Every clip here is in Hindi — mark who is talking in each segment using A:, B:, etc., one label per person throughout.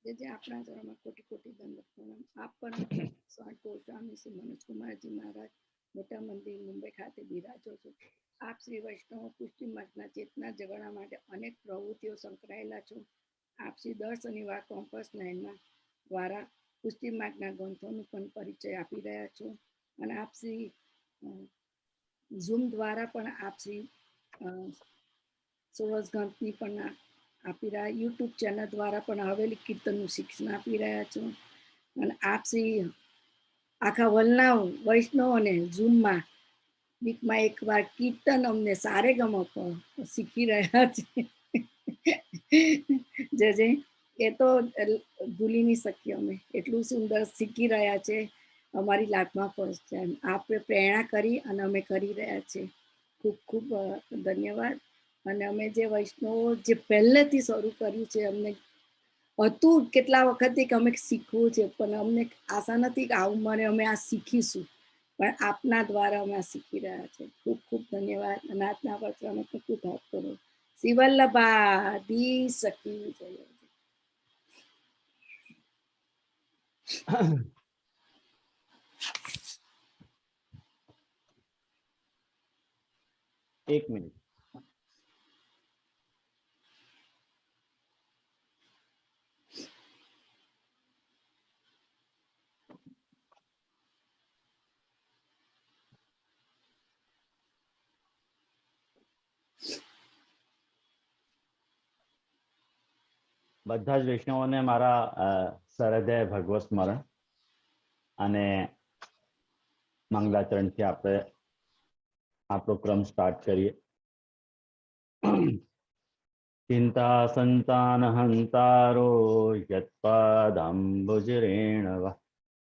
A: જે જે આપણા ચરણમાં કોટી કોટી દંડવત પ્રણામ. આપ પણ સ્વામી ગોસ્વામી શ્રી મનોજકુમારજી મહારાજ મોટા મંદિર મુંબઈ ખાતે બિરાજો છો. આપ શ્રી વૈષ્ણવ પુષ્ટિ માર્ગના ચેતના જગાડવા માટે અનેક પ્રવૃત્તિઓ સંકળાયેલા છો. આપ શ્રી દર શનિવાર કોમ્પસ લાઇનમાં દ્વારા પુષ્ટિ માર્ગના ગ્રંથોનું પણ પરિચય આપી રહ્યા છો અને આપ શ્રી ઝૂમ દ્વારા પણ આપ શ્રી સોળસ ગ્રંથની પણ આપી રહ્યા, યુટ્યુબ ચેનલ દ્વારા પણ હવેલી કીર્તનનું શિક્ષણ આપી રહ્યા છો અને આપ શ્રી આખા વલના વૈષ્ણવોને ઝૂમમાં વીકમાં એકવાર કીર્તન અમને સારે ગમો શીખી રહ્યા છે. જે એ તો ભૂલી નહીં શકીએ અમે, એટલું સુંદર શીખી રહ્યા છે. અમારી લાઈફમાં ફર્સ્ટ ટાઈમ આપણે પ્રેરણા કરી અને અમે કરી રહ્યા છીએ. ખૂબ ખૂબ ધન્યવાદ. અને અમે જે વૈષ્ણવો જે પહેલેથી શરૂ કર્યું છે, અમને હતું કેટલા વખતથી કે અમે શીખવું છે, પણ અમને આશા નથી કે આ ઉંમરે અમે આ શીખીશું, પણ આપના દ્વારા અમે આ શીખી રહ્યા છે. ખૂબ ખૂબ ધન્યવાદ. અને આજના વચનો ખૂબ હાથ કરો. શિવલ્લભા દી સખી જય.
B: एक मिनट. બધા જ વૈષ્ણવોને મારા સરહૃદય ભગવત સ્મરણ અને મંગલાચરણથી આપણે આપણો ક્રમ સ્ટાર્ટ કરીએ. ચિંતા સંતાન હંતારો યત્પાદાંબુજરેણવ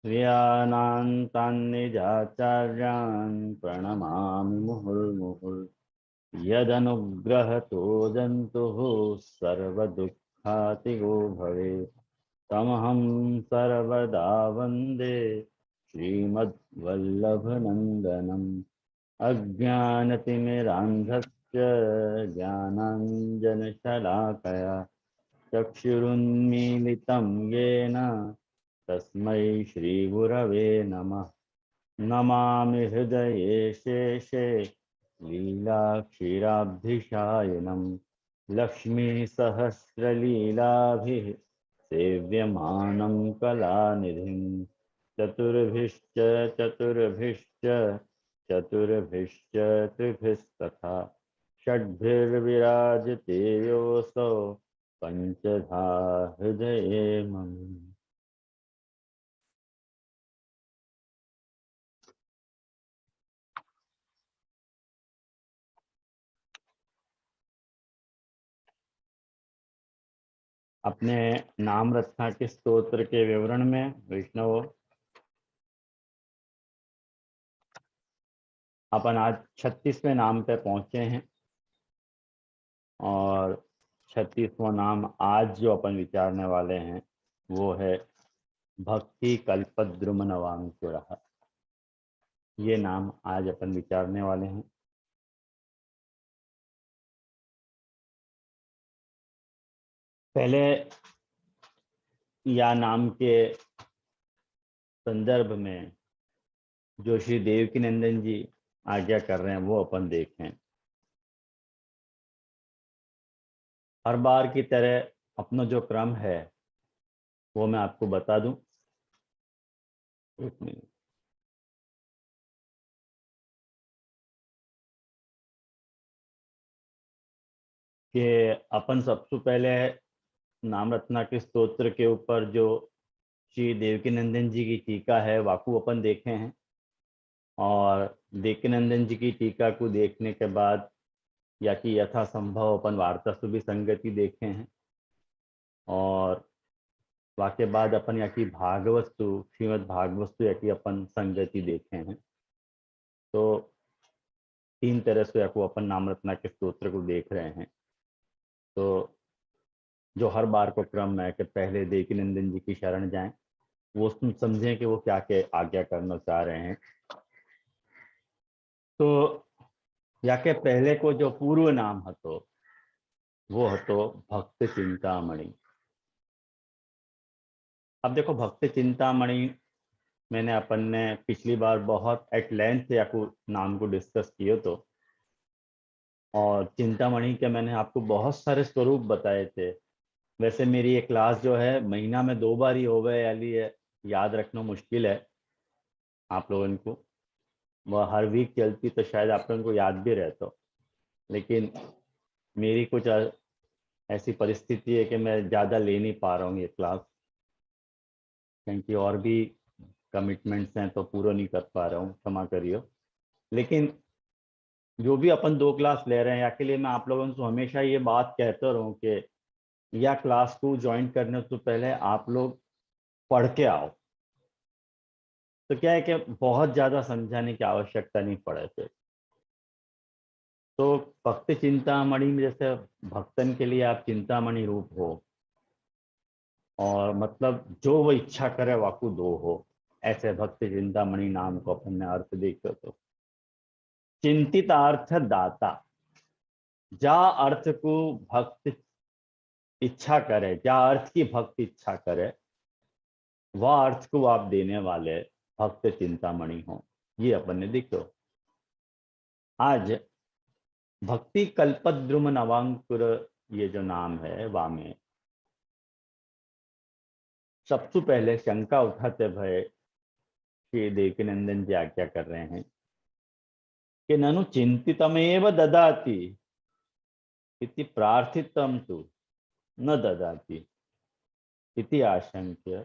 B: સ્વીયાનાંતાન્નિજાચાર્યાન પ્રણમામિ મુહુર્મુહુર્ યદનુગ્રહતો જંતુઃ સર્વદુઃખાતિગો ભવેत् તમહં સર્વદા વંદે શ્રીમદ્વલ્લભનંદનમ. અજ્ઞાનતિમિરાંધસ્ય જ્ઞાનાંજનશલાકયા ચક્ષુરુન્મીલિतं येन तस्मै श्रीगुरवे नमः. नमामि हृदये शेषे लीलाक्षीराब्धिशायनं लक्ष्मीसहस्रलीलाभिः सेव्यमानं कलानिधिं चतुर्भिश्च चतुर्भिश्च त्रिभिस्तथा षड्भिर्विराजते योऽसौ पंचधा हृदये मम. अपने नाम रत्ना के स्तोत्र के विवरण में वैष्णव अपन आज 36वें नाम पे पहुंचे हैं और 36वां नाम आज जो अपन विचारने वाले हैं वो है भक्ति कल्पद्रुम नवांकुरः. ये नाम आज अपन विचारने वाले हैं. पहले या नाम के संदर्भ में जो श्री देवकीनंदन जी आज्ञा कर रहे हैं वो अपन देखें. हर बार की तरह अपना जो क्रम है वो मैं आपको बता दूं. एक मिनट. कि अपन सबसे पहले नाम रत्ना के स्तोत्र के ऊपर जो श्री देवकीनंदन जी की टीका है वाकू अपन देखे हैं और देवकीनंदन जी की टीका को देखने के बाद या कि यथा संभव अपन वार्ता से भी संगति देखे हैं और वाके बाद अपन या कि भागवस्तु श्रीमद् भागवस्तु या कि अपन संगति देखे हैं. तो 3 तरह से या को अपन नाम रत्ना के स्तोत्र को देख रहे हैं. तो जो हर बार को क्रम है कि पहले देवकीनंदन जी की शरण जाएं, वो समझें कि वो क्या क्या आज्ञा करना चाह रहे हैं. तो या के पहले को जो पूर्व नाम हतो वो हतो भक्त चिंतामणि. अब देखो भक्ति चिंतामणि मैंने अपन ने पिछली बार बहुत एट लेंथ याकू नाम को डिस्कस किए तो, और चिंतामणि के मैंने आपको बहुत सारे स्वरूप बताए थे। वैसे मेरी ये क्लास जो है महीना में 2 बार ही हो गए, यानी याद रखना मुश्किल है आप लोगों को। वह हर वीक चलती तो शायद आप लोगों को याद भी रहता, लेकिन मेरी कुछ ऐसी परिस्थिति है कि मैं ज़्यादा ले नहीं पा रहा हूँ ये क्लास, क्योंकि और भी कमिटमेंट्स हैं तो पूरा नहीं कर पा रहा हूँ, क्षमा करिए। लेकिन जो भी अपन 2 क्लास ले रहे हैं, या के लिए मैं आप लोगों को हमेशा ये बात कहता रहूँ कि या क्लास को ज्वाइन करने से पहले आप लोग पढ़ के आओ, तो क्या है कि बहुत ज़्यादा समझाने की आवश्यकता नहीं पड़े थे। तो भक्ति चिंतामणि में जैसे भक्तन के लिए आप चिंतामणि रूप हो, और मतलब जो वो इच्छा करे वाकु दो हो, ऐसे भक्ति चिंतामणि नाम को अपन ने अर्थ देखो तो चिंतित अर्थ दाता, जा अर्थ को भक्त इच्छा करे, जा अर्थ की भक्त इच्छा करे, वह अर्थ को आप देने वाले भक्त चिंतामणि हो, ये अपन ने देखो। आज भक्ति कल्पद्रुम नवांकुर ये जो नाम है वामे, सबसे पहले शंका उठाते भय श्री देवकीनंदन जी आज्ञा कर रहे हैं कि ननु चिंतितमेव ददाति इति प्रार्थितम तु न ददाति इति आशंक्य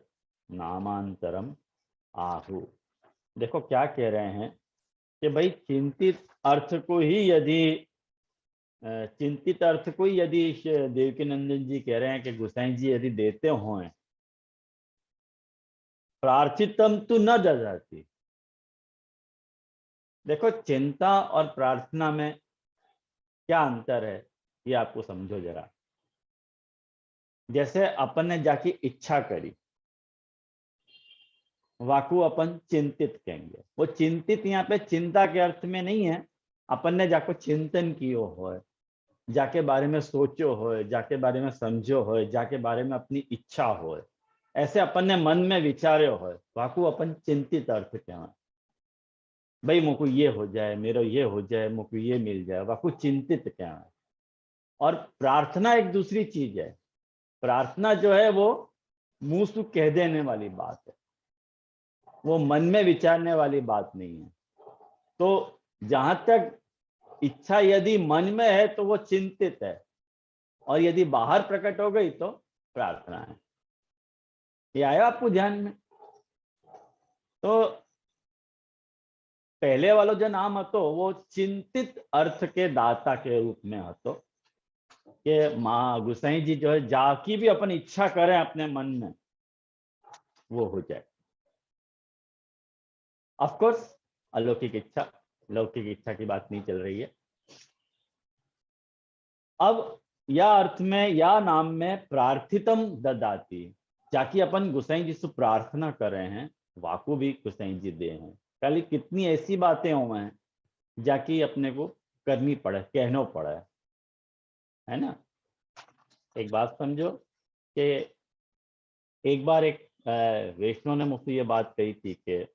B: नामांतरम आहु। देखो क्या कह रहे हैं कि भाई चिंतित अर्थ को ही यदि देवकीनंदन जी कह रहे हैं कि गोसाई जी यदि देते हो, प्रार्थितम तो न ददाति। देखो चिंता और प्रार्थना में क्या अंतर है ये आपको समझो जरा। जैसे अपन ने जाके इच्छा करी, वाकु अपन चिंतित कहेंगे। वो चिंतित यहाँ पे चिंता के अर्थ में नहीं है, अपन ने जाको चिंतन कियो हो, जाके बारे में सोचो हो, जाके बारे में समझो हो, जाके बारे में अपनी इच्छा हो, ऐसे अपन ने मन में विचार्यो हो, वाकु अपन चिंतित अर्थ कहवा। भाई मुझको ये हो जाए, मेरा ये हो जाए, मुझको ये मिल जाए, वाकु चिंतित कहवा। और प्रार्थना एक दूसरी चीज है। प्रार्थना जो है वो मुंह से कह देने वाली बात है, वो मन में विचारने वाली बात नहीं है। तो जहां तक इच्छा यदि मन में है तो वो चिंतित है, और यदि बाहर प्रकट हो गई तो प्रार्थना है। ये आया आपको ध्यान में? तो पहले वाला जो नाम हतो वो चिंतित अर्थ के दाता के रूप में हतो, कि माँ गुसाई जी जो है जाकी भी अपन इच्छा करें अपने मन में वो हो जाए। ऑफ कोर्स अलौकिक इच्छा, लौकिक इच्छा की बात नहीं चल रही है। अब या अर्थ में या नाम में प्रार्थितम ददाती, जाकि अपन गुसाई जी से प्रार्थना कर रहे हैं, वाकु भी गुसाई जी दे हैं। कल कितनी ऐसी बातें हुए हैं जाकि अपने को करनी पड़े, कहना पड़े, है ना। एक बात समझो कि एक बार एक वैष्णव ने मुझसे ये बात कही थी कि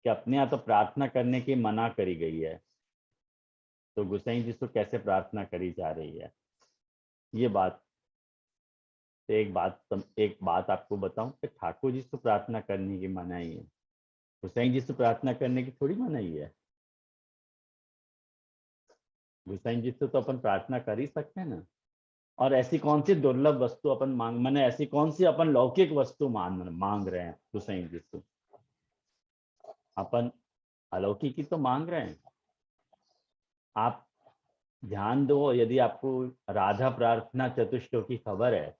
B: अपने यहाँ तो प्रार्थना करने की मना करी गई है, तो गुसाई जी से कैसे प्रार्थना करी जा रही है। ये बात तो एक बात आपको बताऊं कि ठाकुर जी से प्रार्थना करने की मनाही है, गुसाई जी से प्रार्थना करने की थोड़ी मनाही है। गुसाई जी से तो अपन प्रार्थना कर ही सकते हैं ना। और ऐसी कौन सी दुर्लभ वस्तु अपन मैंने ऐसी कौन सी अपन लौकिक वस्तु मांग रहे हैं गुसाई जी से? अपन अलौकिक ही तो मांग रहे हैं। आप ध्यान दो, यदि आपको राधा प्रार्थना चतुष्टोक की खबर है,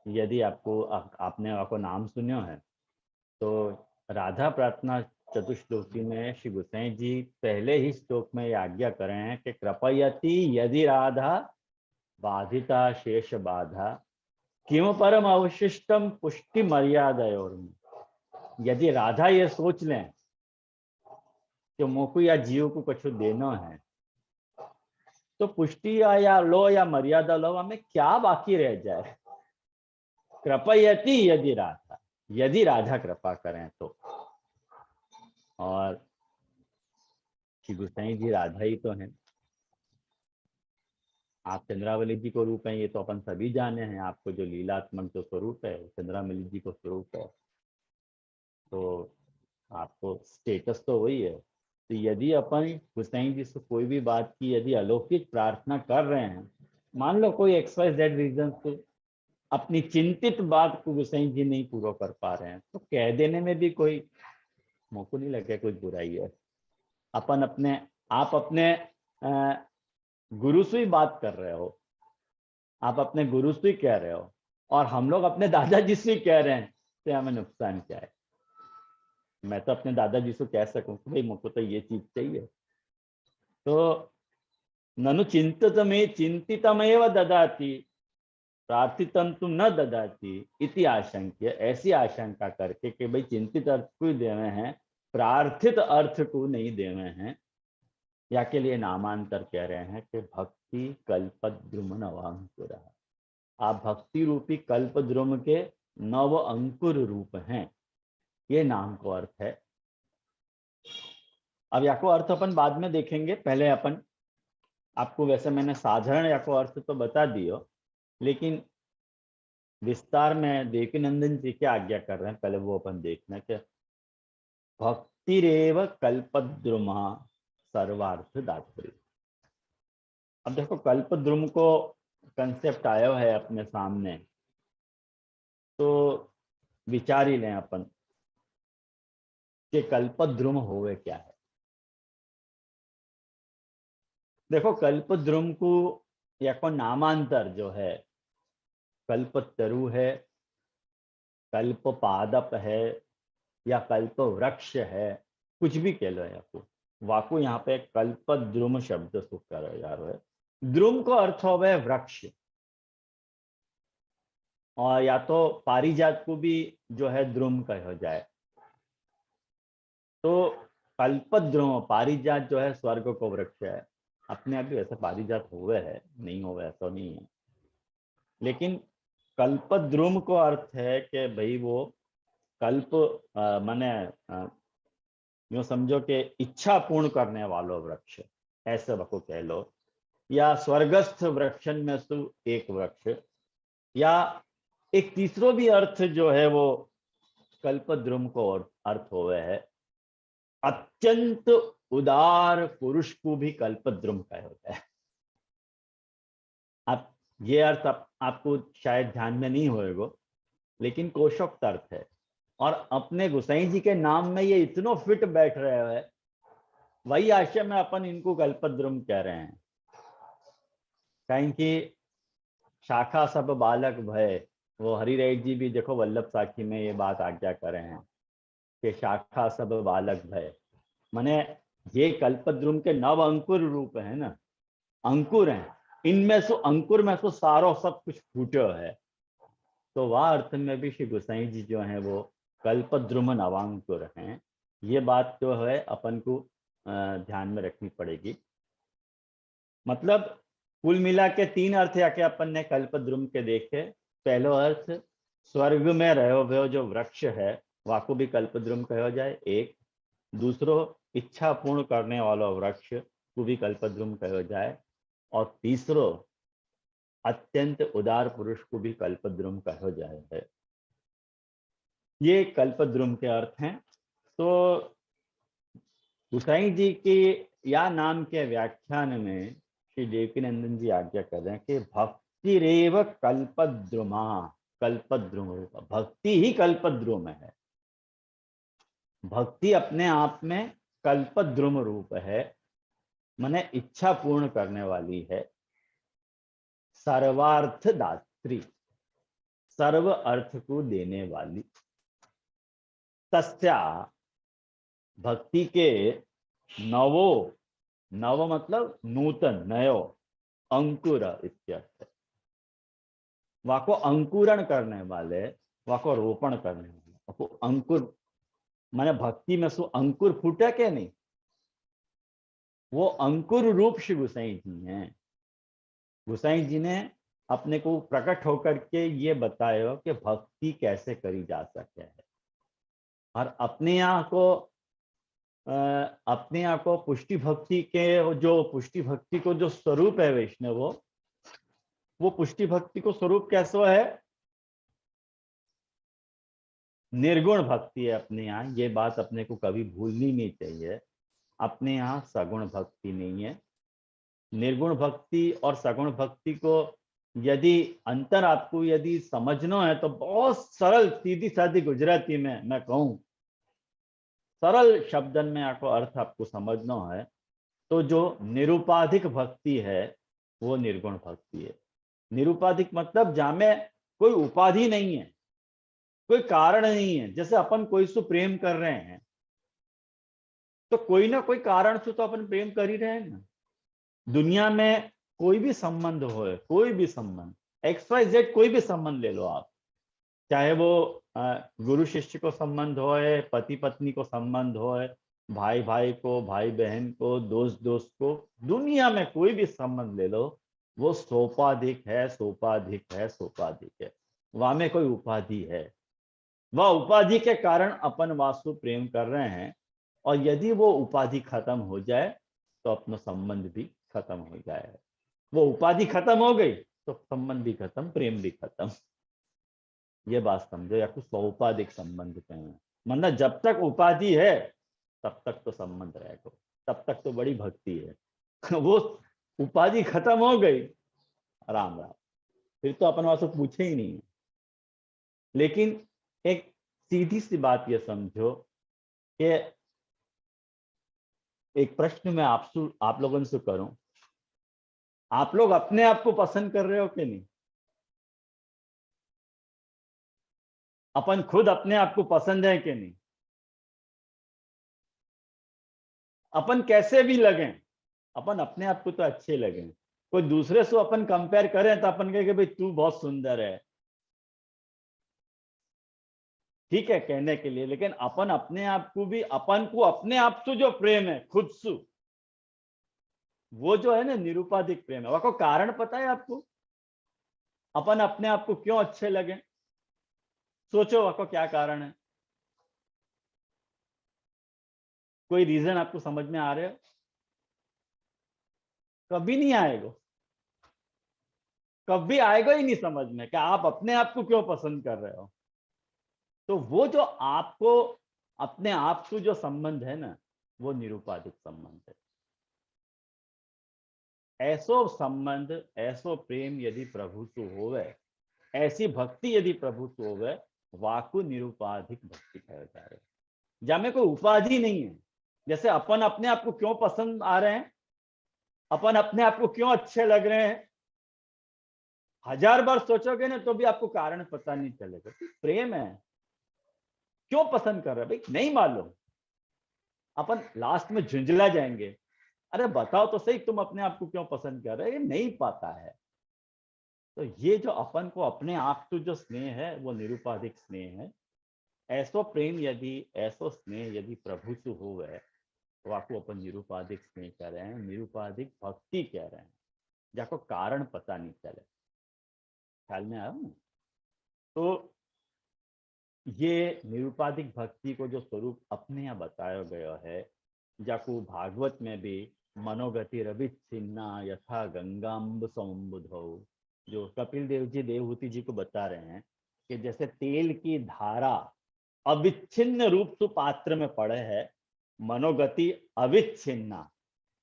B: यदि आपको नाम सुनो है, तो राधा प्रार्थना चतुश्लोकी में श्री गोसाई जी पहले ही श्लोक में आज्ञा कर रहे हैं कि कृपयति यदि राधा बाधिता शेष बाधा किम परम अवशिष्टम पुष्टि मर्यादयोर। यदि राधा ये सोच लें कि मोको या जीव को कुछ देना है, तो पुष्टि या लो या मर्यादा लो, हमें क्या बाकी रह जाए। कृपयति यदि राधा, यदि राधा कृपा करें तो। और श्री गोसाई जी राधा ही तो हैं। आप चंद्रावली जी को रूप हैं, ये तो अपन सभी जाने हैं। आपको जो लीलात्मक जो स्वरूप है चंद्रावली जी को स्वरूप है, तो आपको स्टेटस तो वही है। तो यदि अपन गोसाई जी से कोई भी बात की यदि अलौकिक प्रार्थना कर रहे हैं, मान लो कोई XYZ रीजन से अपनी चिंतित बात को गोसाई जी नहीं पूरा कर पा रहे हैं, तो कह देने में भी कोई मोको नहीं लगे कोई बुराई है। अपन अपने आप अपने गुरु से ही बात कर रहे हो, आप अपने गुरु से ही कह रहे हो, और हम लोग अपने दादाजी से ही कह रहे हैं, तो हमें नुकसान क्या है। मैं तो अपने दादाजी से कह सकूं कि भाई मुझको तो ये चीज चाहिए, तो ननु चिंतितमेव ददाति प्रार्थितम तुम न ददाति इति आशंक्य, ऐसी आशंका करके कि भाई चिंतित अर्थ को ही देवे हैं, प्रार्थित अर्थ को नहीं देवे हैं, या के लिए नामांतर कह रहे हैं कि भक्ति कल्पद्रुम नवांकुर। आप भक्ति रूपी कल्पद्रुम के नव अंकुर रूप हैं, ये नाम को अर्थ है। अब या को अर्थ अपन बाद में देखेंगे, पहले अपन आपको वैसे मैंने साधारण या को अर्थ तो बता दियो, लेकिन विस्तार में देवकीनंदन जी क्या आज्ञा कर रहे हैं पहले वो अपन देखना कि भक्तिरेव कल्पद्रुमा सर्वार्थ दात्री। अब देखो कल्पद्रुम को कंसेप्ट आया है अपने सामने, तो विचार ही लें अपन कि कल्पद्रुम होवे क्या है। देखो कल्पद्रुम को या को नामांतर जो है कल्पतरु है, कल्प पादप है, या कल्प वृक्ष है, कुछ भी कह लो। आपको वाकु यहाँ पे कल्पद्रुम शब्द सुख कर जा रहा है। द्रुम को अर्थ हो गए वृक्ष, और या तो पारिजात को भी जो है द्रुम कहा जाए। तो कल्पद्रुम पारिजात जो है स्वर्ग को वृक्ष है, अपने आप भी वैसे पारिजात हुए है, नहीं हुए ऐसा नहीं है, लेकिन कल्पद्रुम को अर्थ है कि भाई वो कल्प माने यूं समझो कि इच्छा पूर्ण करने वाला वृक्ष, ऐसे बको कह लो, या स्वर्गस्थ वृक्षन में से एक वृक्ष, या एक तीसरो भी अर्थ जो है वो कल्पद्रुम को अर्थ हुए है अत्यंत उदार पुरुष को भी कल्पद्रुम कहा होता है। आप ये अर्थ आपको शायद ध्यान में नहीं होएगा, लेकिन कोशोक्त अर्थ है, और अपने गोसाई जी के नाम में ये इतना फिट बैठ रहे है, वही आशय में अपन इनको कल्पद्रुम कह रहे हैं। कहीं कि शाखा सब बालक भय, वो हरिराय जी भी देखो वल्लभ साखी में ये बात आज्ञा कर रहे हैं कि शाखा सब बालक भय, माने ये कल्पद्रुम के नव अंकुर रूप है ना, अंकुर हैं, इनमें से अंकुर में से सारो सब कुछ फूटो है। तो वह अर्थ में भी श्री गोसाई जी जो है वो कल्पद्रुम नवांकुर हैं। ये बात जो है अपन को ध्यान में रखनी पड़ेगी। मतलब कुल मिला के तीन अर्थ आके अपन ने कल्पद्रुम के देखे। पहलो अर्थ स्वर्ग में रहो भयो जो वृक्ष है वाको भी कल्पद्रुम कहा जाए एक। दूसरो इच्छा पूर्ण करने वाला वृक्ष को भी कल्पद्रुम कहा जाए। और तीसरो अत्यंत उदार पुरुष को भी कल्पद्रुम कहा जाए है। ये कल्पद्रुम के अर्थ हैं। तो गोसाई जी के या नाम के व्याख्यान में श्री देवकीनंदन जी आज्ञा कर रहे हैं कि भक्ति रेव कल्पद्रुमा, कल्पद्रुम रूप, भक्ति ही कल्पद्रुम है। भक्ति अपने आप में कल्पद्रुम रूप है, माने इच्छा पूर्ण करने वाली है। सर्वार्थ दात्री, सर्व अर्थ को देने वाली। तस्या, भक्ति के नवो, नव मतलब नूतन, नयो, अंकुर इत्यर्थ। वाको अंकुरण करने वाले, वाको रोपण करने वाले, वाको अंकुर माने भक्ति में सो अंकुर फूटे के नहीं, वो अंकुर रूप श्री गोसाई जी हैं। गोसाई जी ने अपने को प्रकट होकर के ये बतायो कि भक्ति कैसे करी जा सके है। और अपने यहाँ को पुष्टि भक्ति के जो पुष्टि भक्ति को जो स्वरूप है वैष्णव, वो पुष्टि भक्ति को स्वरूप कैसा है? निर्गुण भक्ति है अपने यहाँ। ये बात अपने को कभी भूलनी नहीं चाहिए। अपने यहाँ सगुण भक्ति नहीं है। निर्गुण भक्ति और सगुण भक्ति को यदि अंतर आपको यदि समझना है तो बहुत सरल सीधी सादी गुजराती में मैं कहूँ, सरल शब्दन में आपको अर्थ आपको समझना है तो जो निरुपाधिक भक्ति है वो निर्गुण भक्ति है। निरुपाधिक मतलब जहां में कोई उपाधि नहीं है, कोई कारण नहीं है। जैसे अपन कोई से प्रेम कर रहे हैं तो कोई ना कोई कारण से तो अपन प्रेम कर ही रहे हैं ना। दुनिया में कोई भी संबंध हो, कोई भी संबंध, XYZ कोई भी संबंध ले लो आप, चाहे वो गुरु शिष्य को संबंध हो, पति पत्नी को संबंध हो, भाई भाई को, भाई बहन को, दोस्त दोस्त को, दुनिया में कोई भी संबंध ले लो, वो सोपाधिक है, सोपाधिक है, सोपाधिक है। वहां में कोई उपाधि है, वह उपाधि के कारण अपन वास्तु प्रेम कर रहे हैं। और यदि वो उपाधि खत्म हो जाए तो अपना संबंध भी खत्म हो जाए। वो उपाधि खत्म हो गई तो संबंध भी खत्म, प्रेम भी खत्म। ये बात समझो। या कुछ स्वउपाधिक संबंध कहें, मतलब जब तक उपाधि है तब तक तो संबंध रहेगा, तब तक तो बड़ी भक्ति है। वो उपाधि खत्म हो गई, राम राम, फिर तो अपन वास्तव पूछे ही नहीं है। लेकिन एक सीधी सी बात ये समझो कि एक प्रश्न मैं आप लोगों से करूं, आप लोग अपने आप को पसंद कर रहे हो कि नहीं? अपन खुद अपने आप को पसंद है कि नहीं? अपन कैसे भी लगे, अपन अपने आप को तो अच्छे लगे। कोई दूसरे से अपन कंपेयर करें तो अपन कहे कि भाई तू बहुत सुंदर है, ठीक है कहने के लिए, लेकिन अपन अपने आप को भी, अपन को अपने आप से जो प्रेम है खुद से, वो जो है ना निरुपाधिक प्रेम है। वो कारण पता है आपको? अपन अपने आप को क्यों अच्छे लगे? सोचो आपको क्या कारण है? कोई रीजन आपको समझ में आ रहे हो? कभी नहीं आएगा, कभी आएगा ही नहीं समझ में कि आप अपने आप को क्यों पसंद कर रहे हो। तो वो जो आपको अपने आप से जो संबंध है ना, वो निरुपाधिक संबंध है। ऐसो संबंध, ऐसो प्रेम यदि प्रभु से होवे, ऐसी भक्ति यदि प्रभु से होवे, वाकु निरुपाधिक भक्ति कहा जा रहे, जहां में कोई उपाधि नहीं है। जैसे अपन अपने आप को क्यों पसंद आ रहे हैं, अपन अपने आप को क्यों अच्छे लग रहे हैं, 1000 बार सोचोगे ना तो भी आपको कारण पता नहीं चलेगा। प्रेम है, क्यों पसंद कर रहे हैं भाई, नहीं मालूम। अपन लास्ट में झुंझला जाएंगे, अरे बताओ तो सही तुम अपने आप को क्यों पसंद कर रहे हो, ये नहीं पाता है। तो ये जो अपन को अपने आप से जो स्नेह है वो निरुपाधिक स्नेह है। ऐसो प्रेम यदि, ऐसो स्नेह यदि प्रभु से हो गए तो आपको अपन निरुपाधिक स्नेह कह रहे हैं, निरुपाधिक भक्ति कह रहे हैं, जाको कारण पता नहीं चले। ख्याल में आया ना? तो ये निरुपाधिक भक्ति को जो स्वरूप अपने यहाँ बताया गया है, जाको भागवत में भी मनोगति रविच्छिन्ना यथा गंगाम्ब सौम्बुधौ, जो कपिल देव जी देवहूति जी को बता रहे हैं कि जैसे तेल की धारा अविच्छिन्न रूप से पात्र में पड़े है, मनोगति अविच्छिन्ना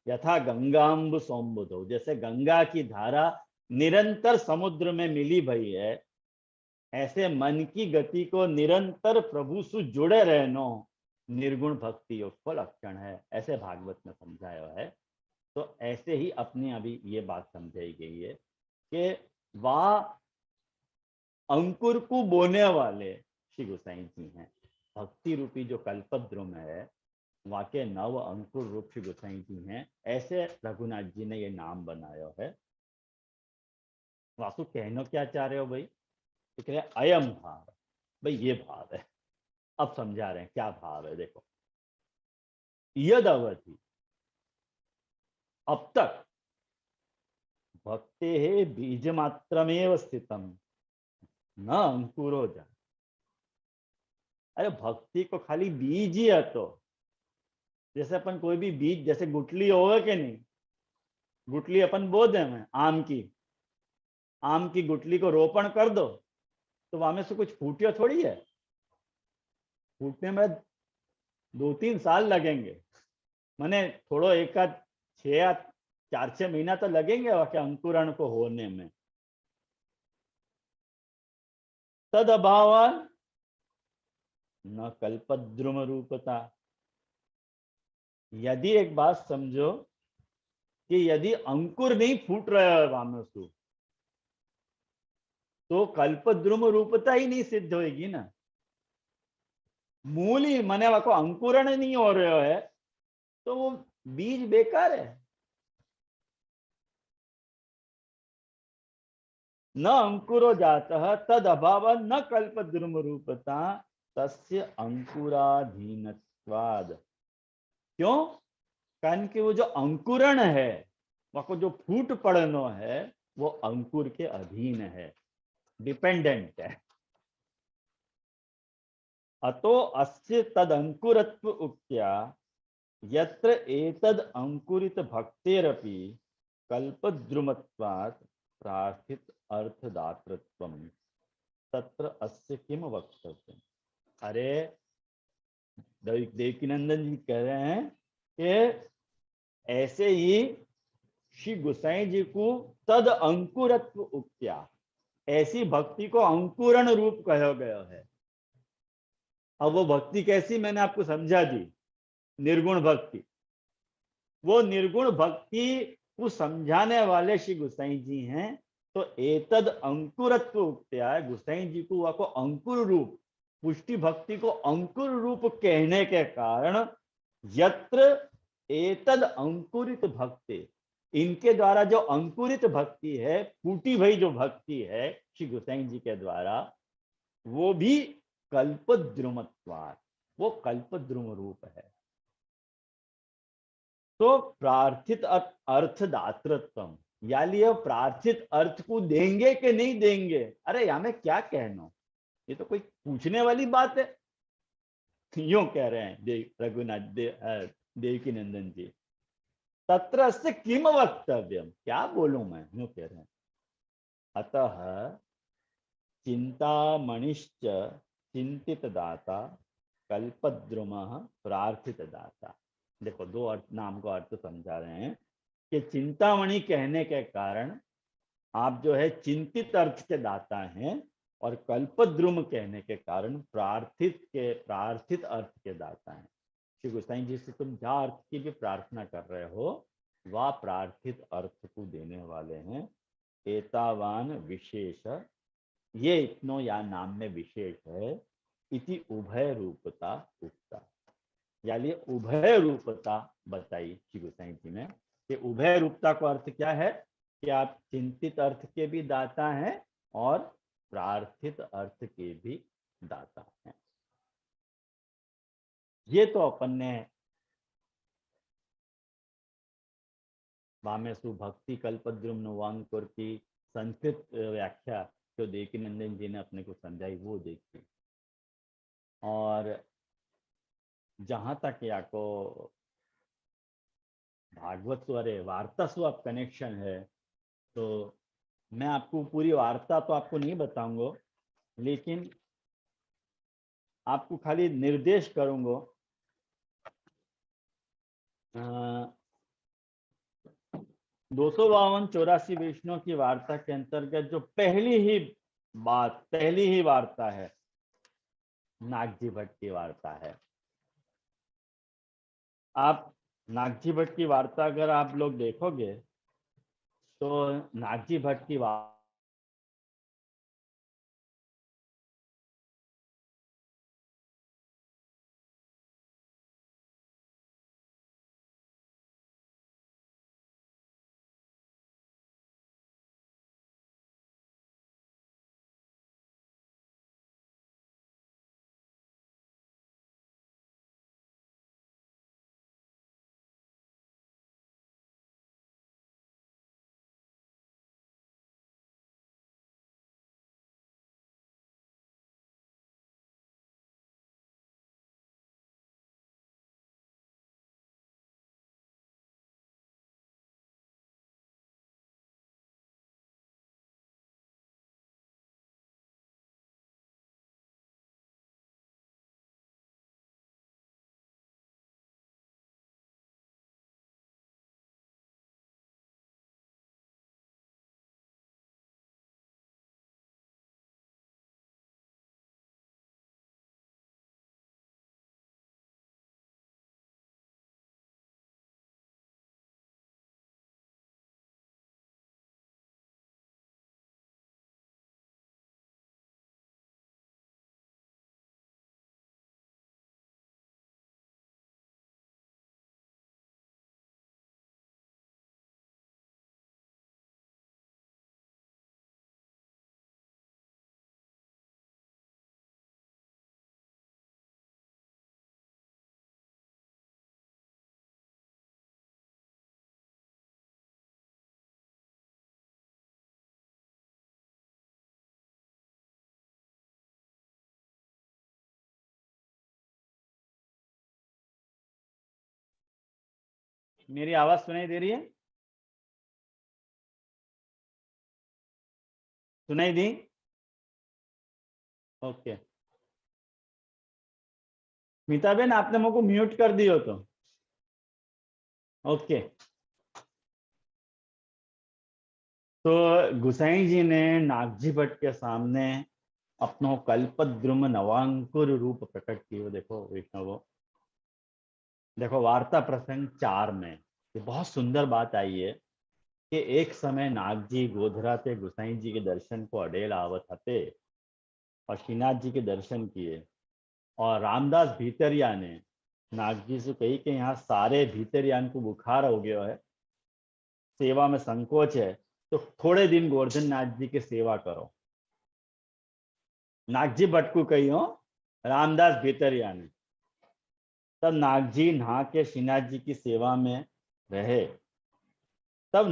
B: यथा गंगाम्ब सौम्बुधौ, जैसे गंगा की धारा निरंतर समुद्र में मिली भई है, ऐसे मन की गति को निरंतर प्रभु से जुड़े रहना निर्गुण भक्ति उसको लक्षण है, ऐसे भागवत में समझाया है। तो ऐसे ही अपने अभी ये बात समझाई गई है कि वह अंकुर को बोने वाले श्री गोसाई जी हैं। भक्ति रूपी जो कल्पद्रुम है, वाके नव अंकुर रूप श्री गोसाई जी हैं। ऐसे रघुनाथ जी ने ये नाम बनाया है। वासु कहना क्या चाह रहे हो भाई? ठीक है, अयम भाव, भाई ये भाव है। अब समझा रहे हैं क्या भाव है। देखो, यद अवधि, अब तक भक्ते बीज मात्रमेव स्थितम न अंकुरो जा। अरे भक्ति को खाली बीज ही है, तो जैसे अपन कोई भी बीज, जैसे गुठली होगा कि नहीं, गुठली अपन बो दे में आम की गुठली को रोपण कर दो, तो वहां में से कुछ फूटिया थोड़ी है, फूटने में 2-3 साल लगेंगे। माने थोड़ो एक आध 4-6 महीना तो लगेंगे वहाँ अंकुरण को होने में। तद अभावन न कल्पद्रुम रूपता। यदि एक बात समझो कि यदि अंकुर नहीं फूट रहा है वामसु, तो कल्पद्रुम रूपता ही नहीं सिद्ध होगी ना। मूल ही मने को अंकुरण नहीं हो रहा है, तो वो बीज बेकार है। न अंकुरो जातः तद अभाव न कल्पद्रुम रूपता तस्य अंकुराधीनत्वाद। क्यों? कारण कि वो जो अंकुरण है, वो जो फूट पड़नो है, वो अंकुर के अधीन है, डिपेंडेंट है। अतो अस्य तद अंकुरत्व उक्त्या यत्र एतद अंकुरित भक्तेरपि कल्पद्रुमत्वात् प्रार्थित अर्थदातृत्वम् तत्र अस्य किम वक्तव्यम्। अरे देवकीनंदन जी कह रहे हैं कि ऐसे ही श्री गोसाई जी को तद अंकुरत्व उक्त्या, ऐसी भक्ति को अंकुरण रूप कहा गया है। अब वो भक्ति कैसी, मैंने आपको समझा दी, निर्गुण भक्ति। वो निर्गुण भक्ति को समझाने वाले श्री गोसाई जी हैं। तो एतद अंकुरत्व उक्त्या, गोसाई जी को वह को अंकुर रूप, पुष्टि भक्ति को अंकुर रूप कहने के कारण यत्र एतद अंकुरित भक्ति, इनके द्वारा जो अंकुरित भक्ति है, फूटी भई जो भक्ति है श्री गोसाई जी के द्वारा, वो भी कल्पद्रुमत्वात्, वो कल्पद्रुम रूप है। तो प्रार्थित अर्थदातृत्व, यानी प्रार्थित अर्थ को देंगे कि नहीं देंगे, अरे यहां में क्या कहना, ये तो कोई पूछने वाली बात है। यूं कह रहे हैं रघुनाथ देवकी नंदन जी, तत्र से किम वक्तव्यम, क्या बोलूं मैं, यूं कह रहे हैं। अतः चिंतामणिश्च चिंतित दाता कल्पद्रुम प्रार्थित दाता। देखो दो अर्थ, नाम को अर्थ समझा रहे हैं कि चिंतामणि कहने के कारण आप जो है चिंतित अर्थ के दाता हैं, और कल्पद्रुम कहने के कारण प्रार्थित अर्थ के दाता हैं। श्री गोसाई जी से तुम जहाँ अर्थ की भी प्रार्थना कर रहे हो, वह प्रार्थित अर्थ को देने वाले हैं। एतावान विशेष, ये इतनो या नाम में विशेष है, इति उभय रूपता उक्ता, यानी उभय रूपता बताई श्री गोसाई जी ने। कि उभय रूपता का अर्थ क्या है कि आप चिंतित अर्थ के भी दाता हैं और प्रार्थित अर्थ के भी दाता हैं। ये तो अपन ने वामेशु भक्ति कल्पद्रुम नवांकुर की संस्कृत व्याख्या जो देवकीनंदन जी ने अपने को समझाई वो देखी। और जहां तक या को भागवत स्वरे वार्ता स्वप कनेक्शन है, तो मैं आपको पूरी वार्ता तो आपको नहीं बताऊंगा, लेकिन आपको खाली निर्देश करूंगा। 252-84 वैष्णव की वार्ता के अंतर्गत जो पहली ही वार्ता है, नागजी भट्ट की वार्ता है। आप नागजी भट्ट की वार्ता अगर आप लोग देखोगे, तो नागजी भट्ट की वार्ता मेरी आवाज सुनाई दे रही है? सुनाई दी? ओके। मीता बेन, आपने मुझको म्यूट कर दियो तो ओके। तो गुसाई जी ने नागजी भट्ट के सामने अपनो कल्पद्रुम नवांकुर रूप प्रकट कियो। देखो वैष्णवो, देखो वार्ता प्रसंग 4 में ये बहुत सुंदर बात आई है कि एक समय नागजी गोधरा ते गुसाई जी के दर्शन को अडेल आवत हते और श्रीनाथ जी के दर्शन किए, और रामदास भीतरिया ने नागजी से कही कि यहाँ सारे भीतरियान को बुखार हो गया है, सेवा में संकोच है, तो थोड़े दिन गोवर्धन नाथ जी की सेवा करो। नागजी भट्ट को कही हो, रामदास भीतरिया ने। तब नागजी नहा के श्रीनाथ जी की सेवा में रहे। तब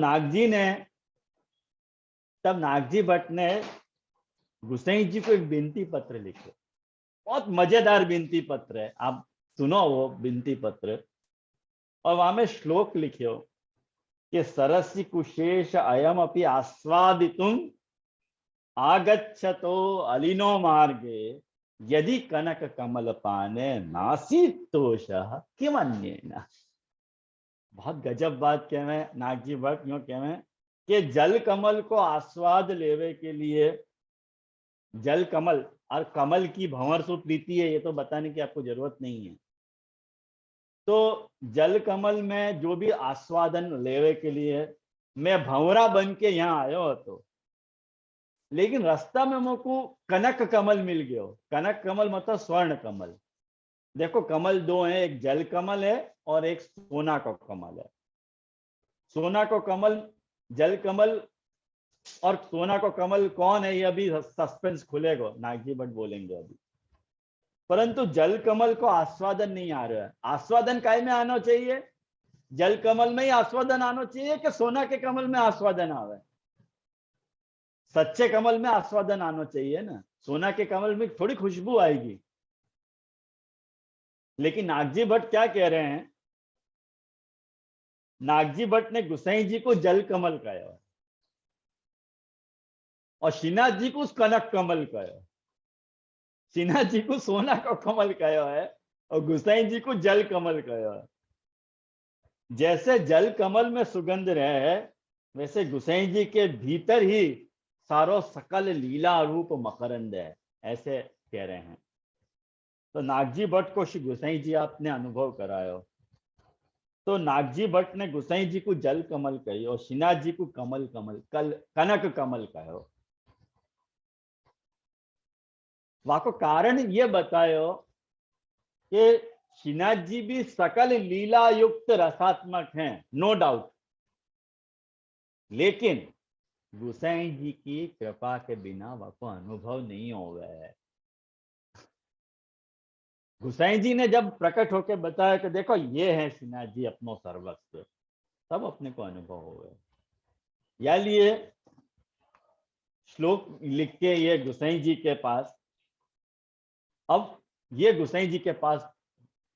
B: नागजी भट्ट ने गुसाई जी को एक विनती पत्र लिखे। बहुत मजेदार विनती पत्र है, आप सुनो वो विनती पत्र। और वहां में श्लोक लिखियो कि सरसी कुशेष अयम अपि आस्वादितुम आगच्छतो अलिनो मार्गे यदि कनक कमल पाने नासीतोष किमन्येन। बहुत गजब बात कहवे नागजी भट्ट यूं कहवे कि जल कमल को आस्वाद लेवे के लिए, जल कमल और कमल की भंवर सु प्रीति है ये तो बताने की आपको जरूरत नहीं है। तो जल कमल में जो भी आस्वादन लेवे के लिए मैं भंवरा बन के यहाँ आयो तो, लेकिन रास्ता में मुझको कनक कमल मिल गयो। कनक कमल मतलब स्वर्ण कमल। देखो कमल दो हैं, एक जल कमल है और एक सोना का कमल है। सोना को कमल, जल कमल और सोना को कमल कौन है ये अभी सस्पेंस खुलेगा, नागजी भट्ट बोलेंगे अभी। परंतु जल कमल को आस्वादन नहीं आ रहा है। आस्वादन काय में आना चाहिए? जल कमल में ही आस्वादन आना चाहिए कि सोना के कमल में आस्वादन आवे? सच्चे कमल में आस्वादन आना चाहिए ना, सोना के कमल में थोड़ी खुशबू आएगी। लेकिन नागजी भट्ट क्या कह रहे हैं? नागजी भट्ट ने गुसाई जी को जल कमल कहा है और श्रीनाथ जी को कनक कमल कहा है। श्रीनाथ जी को सोना का कमल कहा है और गुसाई जी को जल कमल कहा है। जैसे जल कमल में सुगंध रहे, वैसे गुसाई जी के भीतर ही सारो सकल लीला रूप मकरंद है, ऐसे कह रहे हैं। तो नागजी भट्ट को श्री गुसाई जी आपने अनुभव करायो। तो नागजी भट्ट ने गुसाई जी को जल कमल कही और श्रीनाथ जी को कमल कनक कमल कहो। वहां को कारण ये बतायो कि श्रीनाथ जी भी सकल लीला युक्त रसात्मक हैं, नो डाउट, लेकिन गुसाई जी की कृपा के बिना वह को अनुभव नहीं हो गया है। गुसाई जी ने जब प्रकट होकर बताया कि देखो ये है श्रीनाथ जी अपनो सर्वस्व, तब अपने को अनुभव हो गया। या लिए श्लोक लिख के ये गुसाई जी के पास, अब ये गुसाई जी के पास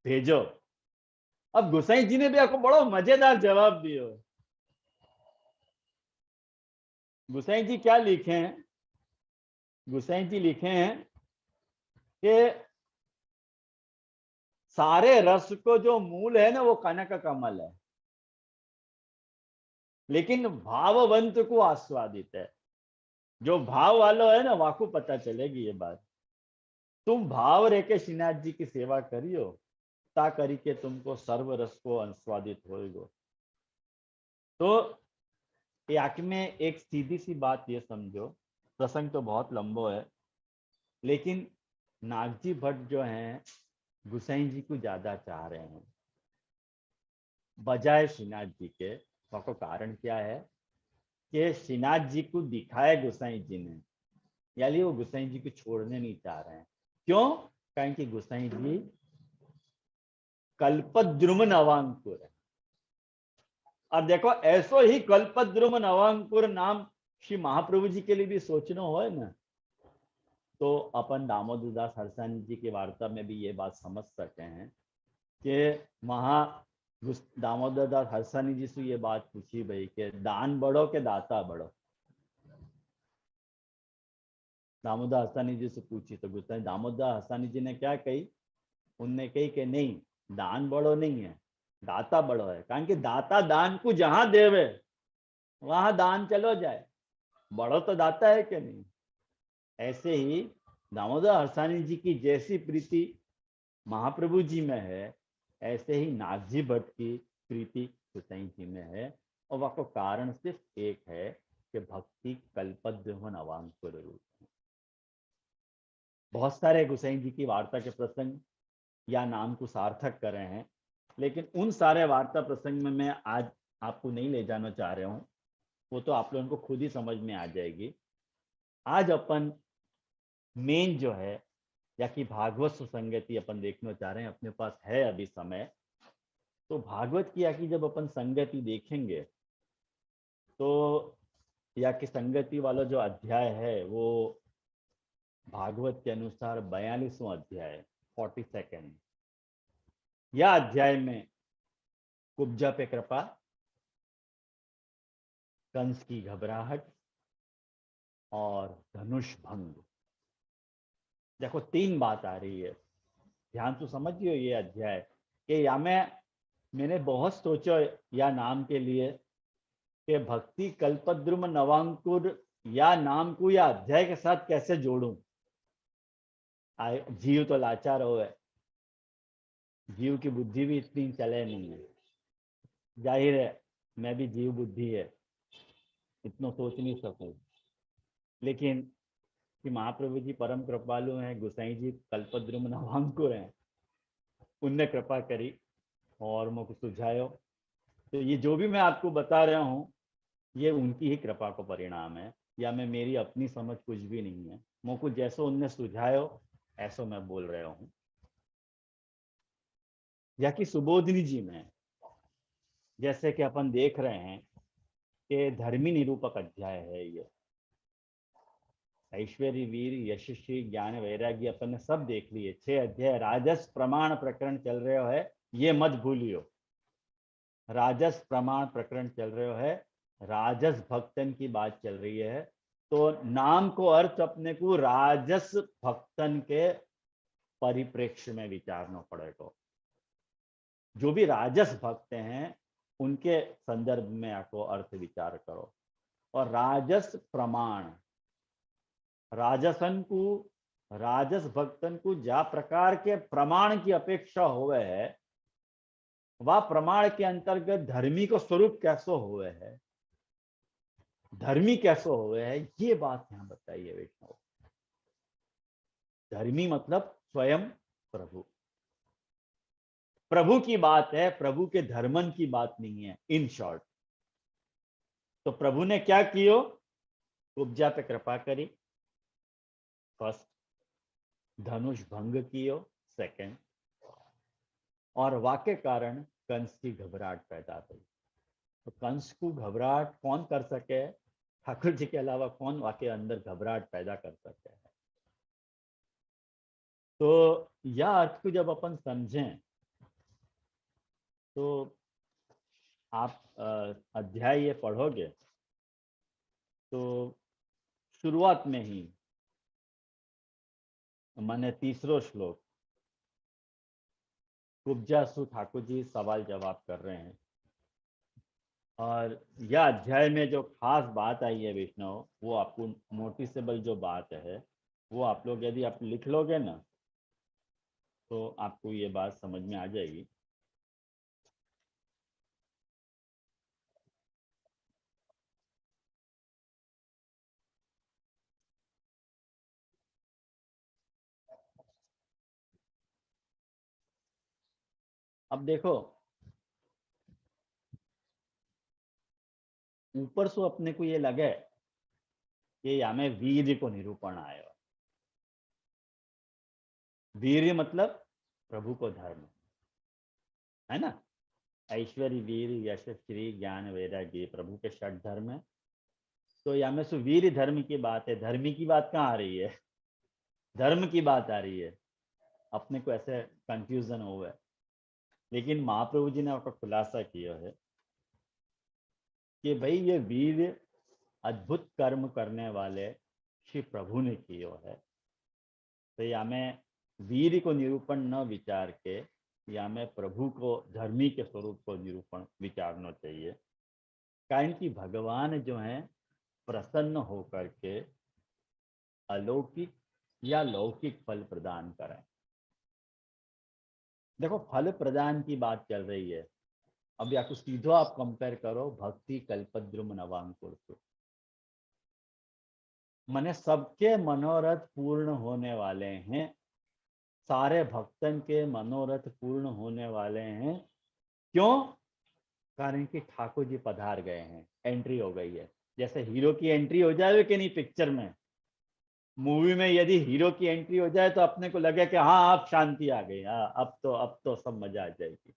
B: भेजो। अब गुसाई जी ने भी आपको बड़ा मजेदार जवाब दिया। गुसाई जी क्या लिखे हैं? गुसाई जी लिखे हैं कि सारे रस को जो मूल है ना वो कनक कमल है, लेकिन भाववंत को आस्वादित है। जो भाव वालो है ना वाको पता चलेगी ये बात। तुम भाव रह के श्रीनाथ जी की सेवा करियो, ता करी के तुमको सर्व रस को आस्वादित होएगो। तो याक में एक सीधी सी बात ये समझो, प्रसंग तो बहुत लंबो है, लेकिन नागजी भट्ट जो हैं गुसाई जी को ज्यादा चाह रहे हैं बजाय श्रीनाथ जी के। उसका कारण क्या है कि श्रीनाथ जी को दिखाए गुसाई जी ने, यानी वो गुसाई जी को छोड़ने नहीं चाह रहे हैं। क्यों? कारण कि गुसाई जी कल्पद्रुम नवांकुर है। अब देखो ऐसो ही कल्पद्रुम नवांकुर नाम श्री महाप्रभु जी के लिए भी सोचना हो ना, तो अपन दामोदर दास हरसानी जी की वार्ता में भी ये बात समझ सकते हैं कि वहां दामोदर दास हरसानी जी से ये बात पूछी भाई कि दान बढ़ो के दाता बढ़ो। दामोदर हरसानी जी से पूछी तो गुस्सा दामोदर हरसानी जी ने क्या कही, उनने कही कि नहीं, दान बढ़ो नहीं है, दाता बढ़ो है। कारण कि दाता दान को जहां देवे वहां दान चलो जाए, बढ़ो तो दाता है कि नहीं। ऐसे ही दामोदर हरसानी जी की जैसी प्रीति महाप्रभु जी में है, ऐसे ही नाथजी भट्ट की प्रीति गोसाई जी में है। और वह कारण सिर्फ एक है कि भक्ति कल्पद्रुम नवांकुर रूप। बहुत सारे गोसाई जी की वार्ता के प्रसंग या नाम को सार्थक कर रहे हैं, लेकिन उन सारे वार्ता प्रसंग में मैं आज आपको नहीं ले जाना चाह रहा हूं, वो तो आप लोगों को खुद ही समझ में आ जाएगी। आज अपन मेन जो है या कि भागवत सुसंगति अपन देखना चाह रहे हैं, अपने पास है अभी समय, तो भागवत की या कि जब अपन संगति देखेंगे तो या कि संगति वाला जो अध्याय है वो भागवत के अनुसार 42वां अध्याय 42nd। यह अध्याय में कुब्जा पे कृपा, कंस की घबराहट और धनुष भंग, देखो 3 बात आ रही है। ध्यान से समझिए ये अध्याय कि या मैंने बहुत सोचा या नाम के लिए कि भक्ति कल्पद्रुम नवांकुर या नाम को या अध्याय के साथ कैसे जोड़ूं। जीव तो लाचार हो है, जीव की बुद्धि भी इतनी चले नहीं है, जाहिर है मैं भी जीव बुद्धि है, इतना सोच नहीं सकूं। लेकिन कि महाप्रभु जी परम कृपालु हैं, गोसाई जी कल्पद्रुम नवांकुर हैं, उनने कृपा करी और मुझको सुझायो। तो ये जो भी मैं आपको बता रहा हूँ ये उनकी ही कृपा को परिणाम है, या मैं मेरी अपनी समझ कुछ भी नहीं है। मुझको जैसो उनने सुझायो ऐसो मैं बोल रहा हूँ। या कि सुबोधिनी जी में जैसे कि अपन देख रहे हैं कि धर्मी निरूपक अध्याय है ये। ऐश्वर्य वीर यशस्वी ज्ञान वैराग्य अपन ने सब देख लिए। 6 अध्याय राजस प्रमाण प्रकरण चल रहे है, ये मत भूलियो। राजस प्रमाण प्रकरण चल रहे है, राजस भक्तन की बात चल रही है। तो नाम को अर्थ अपने को राजस भक्तन के परिप्रेक्ष्य में विचारना पड़ेगा। जो भी राजस भक्त हैं उनके संदर्भ में आपको अर्थ विचार करो। और राजस प्रमाण, राजसन को राजस भक्तन को जा प्रकार के प्रमाण की अपेक्षा होवे है, वह प्रमाण के अंतर्गत धर्मी को स्वरूप कैसो हुए है, धर्मी कैसो हुए है, ये बात यहां बताइए वैष्णव। धर्मी मतलब स्वयं प्रभु, प्रभु की बात है, प्रभु के धर्मन की बात नहीं है इन शॉर्ट। तो प्रभु ने क्या कियो, उपजा पे कृपा करी फर्स्ट, धनुष भंग कियो सेकंड, और वाक्य कारण कंस की घबराहट पैदा हुई। तो कंस को घबराहट कौन कर सके, ठाकुर जी के अलावा कौन वाके अंदर घबराहट पैदा कर सके। तो यह अर्थ को जब अपन समझें तो आप अध्याय ये पढ़ोगे तो शुरुआत में ही मैंने 3रा श्लोक कुब्जासु ठाकुर जी सवाल जवाब कर रहे हैं। और यह अध्याय में जो खास बात आई है वैष्णव, वो आपको नोटिसेबल जो बात है वो आप लोग यदि आप लिख लोगे ना तो आपको ये बात समझ में आ जाएगी। अब देखो ऊपर से अपने को ये लगे कि हमें वीर को निरूपण आयो। वीर मतलब प्रभु को धर्म है ना, ऐश्वर्य वीर यश श्री ज्ञान वैराग्य प्रभु के 6 धर्म है। तो या में वीर धर्म की बात है, धर्मी की बात कहाँ आ रही है, धर्म की बात आ रही है। अपने को ऐसे कंफ्यूजन हो गया। लेकिन महाप्रभु जी ने आपका खुलासा किया है कि भाई ये वीर अद्भुत कर्म करने वाले श्री प्रभु ने किया है। तो या में वीर को निरूपण न विचार के या में प्रभु को धर्मी के स्वरूप को निरूपण विचारना चाहिए। कारण कि भगवान जो है प्रसन्न होकर के अलौकिक या लौकिक फल प्रदान करें। देखो फल प्रदान की बात चल रही है, अब या कुछ सीधो आप कंपेयर करो भक्ति कल्पद्रुम नवांकुर से। मने सबके मनोरथ पूर्ण होने वाले हैं, सारे भक्तन के मनोरथ पूर्ण होने वाले हैं। क्यों? कारण कि ठाकुर जी पधार गए हैं, एंट्री हो गई है। जैसे हीरो की एंट्री हो जाए कि नहीं पिक्चर में, मूवी में यदि हीरो की एंट्री हो जाए तो अपने को लगे कि हाँ अब शांति आ गई, हाँ अब तो सब मजा आ जाएगी।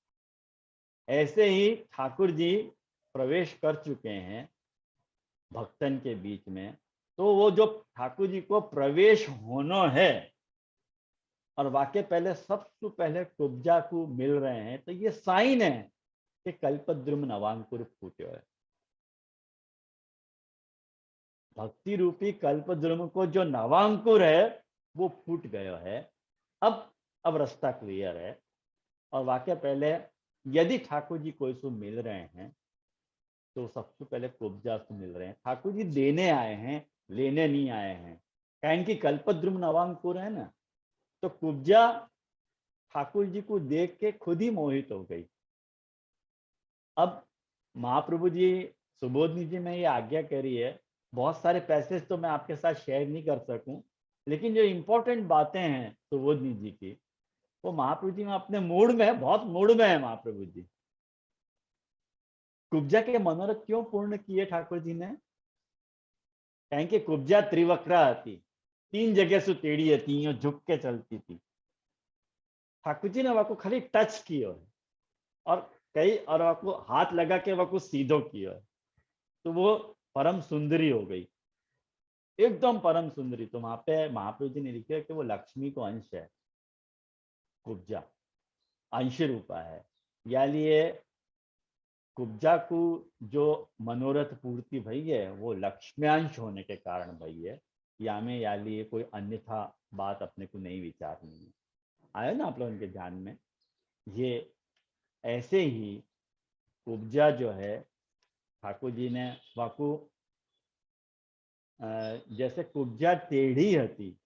B: ऐसे ही ठाकुर जी प्रवेश कर चुके हैं भक्तन के बीच में। तो वो जो ठाकुर जी को प्रवेश होना है और वाक्य पहले सबसे पहले कुब्जा को मिल रहे हैं, तो ये साइन है कि कल्पद्रुम नवांकुर फूटे है। भक्ति रूपी कल्पद्रुम को जो नवांकुर है वो फूट गया है। अब रास्ता क्लियर है। और वाक्य पहले यदि ठाकुर जी कोई सो मिल रहे हैं तो सबसे पहले कुब्जा से मिल रहे हैं। ठाकुर जी देने आए हैं, लेने नहीं आए हैं। कारण कि कल्पद्रुम नवांकुर है ना, तो कुब्जा ठाकुर जी को देख के खुद ही मोहित हो गई। अब महाप्रभु जी सुबोधनी जी में ये आज्ञा करी है, बहुत सारे पैसेज तो मैं आपके साथ शेयर नहीं कर सकूं, लेकिन जो इंपॉर्टेंट बातें हैं सुबोधनी जी की, वो महाप्रभु जी में अपने मूड में, बहुत मूड में है महाप्रभु जी। कुब्जा के मनोरथ क्यों पूर्ण किए ठाकुर जी ने? कहें कि कुब्जा त्रिवक्रा थी, 3 जगह से टेढ़ी थी, यो झुक के चलती थी। ठाकुर जी ने वह खाली टच किया है और कई और वह हाथ लगा के वह सीधो किया है, तो वो परम सुंदरी हो गई, एकदम परम सुंदरी। तो वहां पे महाप्रभु जी ने लिखा है कि वो लक्ष्मी को अंश है, कुब्जा अंश रूपा है। या लिए कुब्जा को जो मनोरथ पूर्ति भई है वो लक्ष्म्यांश होने के कारण भई है। या में या लिए कोई अन्यथा बात अपने को नहीं विचारनी है। आया ना आप लोगों के ध्यान में? ये ऐसे ही कुब्जा जो है ठाकुर जी ने वाकू जैसे कुब्जा टेढ़ी हती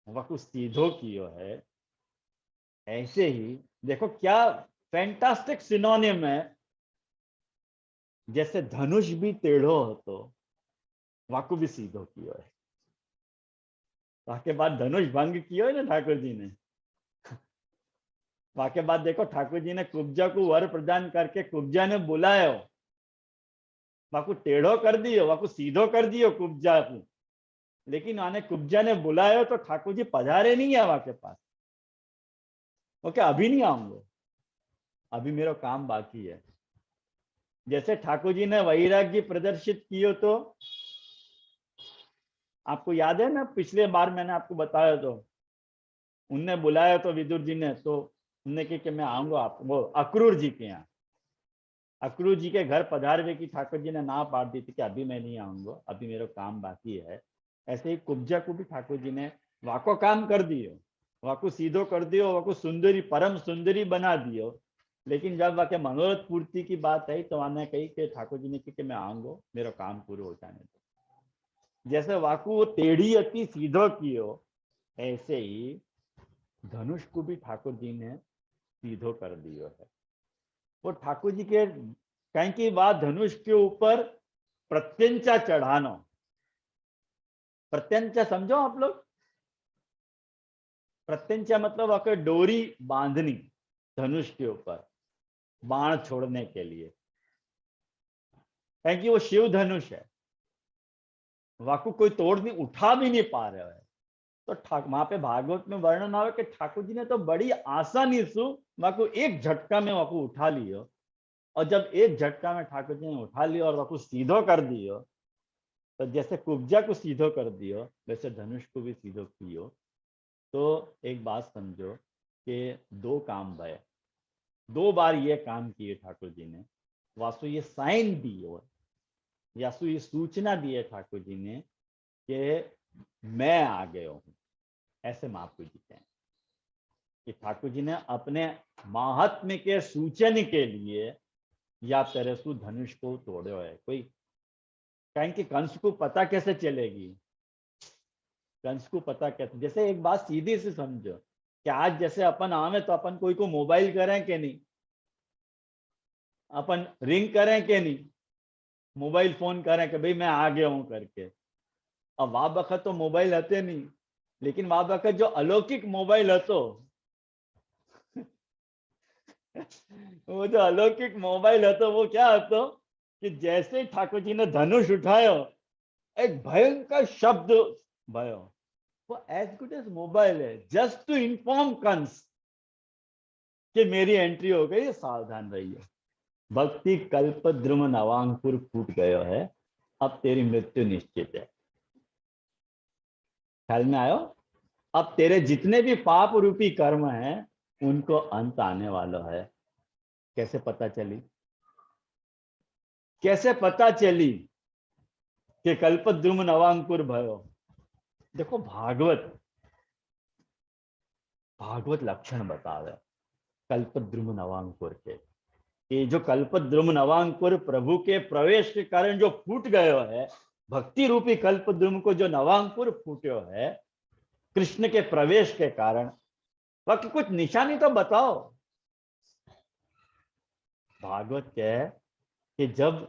B: वाकू सीधो कियो है, ऐसे ही देखो क्या फैंटास्टिक सिनोनिम है। जैसे धनुष भी टेढ़ो હતો वाकू भी सीधो कियो है। वाके बाद धनुष भंग कियो है ना ठाकुर जी ने। वाके बाद देखो ठाकुर जी ने कुब्जा को वर प्रदान करके कुब्जा ने बुलायो, वाकू टेढ़ो कर दियो, वाकू सीधो कर दियो कुब्जा को। लेकिन आने कुब्जा ने बुलायो तो ठाकुर जी पधारे नहीं है वहां के पास। ओके अभी नहीं आऊंगा, अभी मेरा काम बाकी है। जैसे ठाकुर जी ने वैराग्य प्रदर्शित कियो, तो आपको याद है ना पिछले बार मैंने आपको बताया, तो उनने बुलाया तो विदुर जी ने, तो उनने कहा कि मैं आऊंगा आप वो अक्रूर जी के यहाँ। अक्रूर जी के घर पधारवे की ठाकुर जी ने ना पाड़ दी थी कि अभी मैं नहीं आऊंगा, अभी मेरा काम बाकी है। ऐसे ही कुब्जा को भी ठाकुर जी ने वाको काम कर दियो, वाको सीधो कर दियो, वाको सुंदरी परम सुंदरी बना दियो। लेकिन जब वाके मनोरथ पूर्ति की बात आई तो आने कही कि ठाकुर जी ने कही कि मैं आऊंगा, मेरा काम पूरा हो जाने दो। जैसे वाकू वो टेढ़ी अति सीधो कियो, ऐसे ही धनुष को भी ठाकुर जी ने सीधो कर दियो है। वो ठाकुर जी के कहीं की बात धनुष के ऊपर प्रत्यंचा चढ़ानो। प्रत्यंचा समझो आप लोग? प्रत्यंचा मतलब अगर डोरी बांधनी धनुष के ऊपर बाण छोड़ने के लिए, कहीं कि वो शिव धनुष है, वाकु कोई तोड़ नहीं, उठा भी नहीं पा रहे है। तो वहां पे भागवत में वर्णन आवे कि ठाकुर जी ने तो बड़ी आसानी से वाकु एक झटका में वाकु उठा लियो। और जब एक झटका में ठाकुर जी ने उठा लिया और वाकु सीधो कर दियो, तो जैसे कुब्जा को सीधो कर दियो वैसे धनुष को भी सीधो कियो। तो एक बात समझो कि 2 काम भय। 2 बार ये काम किए ठाकुर जी ने। वासु ये साइन दी और यासु ये सूचना दी है ठाकुर जी ने कि मैं आ गया हूं। ऐसे महाप्रभु जी कहते हैं कि ठाकुर जी ने अपने महात्म्य के सूचन के लिए या तेरेसु धनुष को तोड़ो है। कोई कहें कि कंस को पता कैसे चलेगी, कंस को पता कैसे, जैसे एक बात सीधी से समझो कि आज जैसे अपन आवे तो अपन कोई को मोबाइल करें कि नहीं, अपन रिंग करें कि नहीं, मोबाइल फोन करें कि भाई मैं आ गया हूं करके। अब वह वक्त तो मोबाइल हते नहीं, लेकिन वह वक्त जो अलौकिक मोबाइल हतो वो जो अलौकिक मोबाइल हतो वो क्या हतो कि जैसे ठाकुर जी ने धनुष उठायो एक भयंकर शब्द भयो। वो एज गुड एज मोबाइल है, जस्ट टू इन्फॉर्म कंस कि मेरी एंट्री हो गई, सावधान रहिए। भक्ति कल्प द्रुम नवांकुर फूट गयो है, अब तेरी मृत्यु निश्चित है। ख्याल में आयो? अब तेरे जितने भी पाप रूपी कर्म हैं उनको अंत आने वाला है। कैसे पता चली? कैसे पता चली कि कल्पद्रुम नवांकुर भयो? देखो भागवत लक्षण बतावे कल्पद्रुम नवांकुर के। ये जो कल्पद्रुम नवांकुर प्रभु के प्रवेश के कारण जो फूट गयो है, भक्ति रूपी कल्पद्रुम को जो नवांकुर फूट्यो है कृष्ण के प्रवेश के कारण, बाकी कुछ निशानी तो बताओ। भागवत कहे कि जब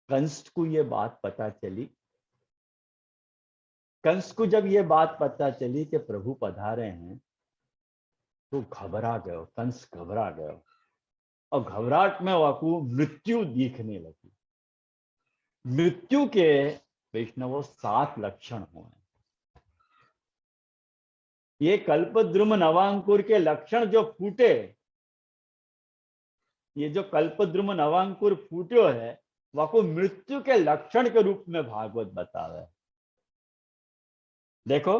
B: कंस को ये बात पता चली, कंस को जब ये बात पता चली कि प्रभु पधारे हैं तो घबरा गयो, कंस घबरा गयो और घबराहट में वाकू मृत्यु दिखने लगी। मृत्यु के वैष्णवों 7 लक्षण हुए। ये कल्पद्रुम नवांकुर के लक्षण जो फूटे, ये जो कल्पद्रुम नवांकुर फूट्यो है वाको मृत्यु के लक्षण के रूप में भागवत बतावे। देखो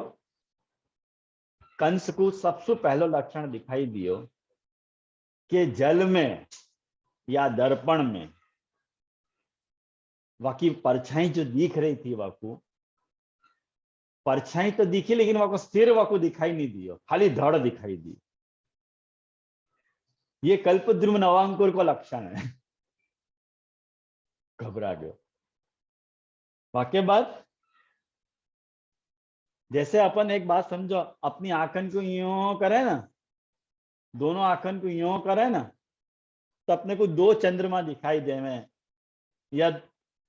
B: कंस को सबसे पहलो लक्षण दिखाई दियो कि जल में या दर्पण में वाकी परछाई जो दिख रही थी, वाकू परछाई तो दिखी लेकिन वाको सिर वाको दिखाई नहीं दियो, खाली धड़ दिखाई दी। ये कल्पद्रुम नवांकुर को लक्षण है। घबरा गयो। वाक्य बात जैसे अपन एक बात समझो, अपनी आंखन को यूं करे ना, दोनों आंखन को यूं करे ना तो अपने को 2 चंद्रमा दिखाई देवे, या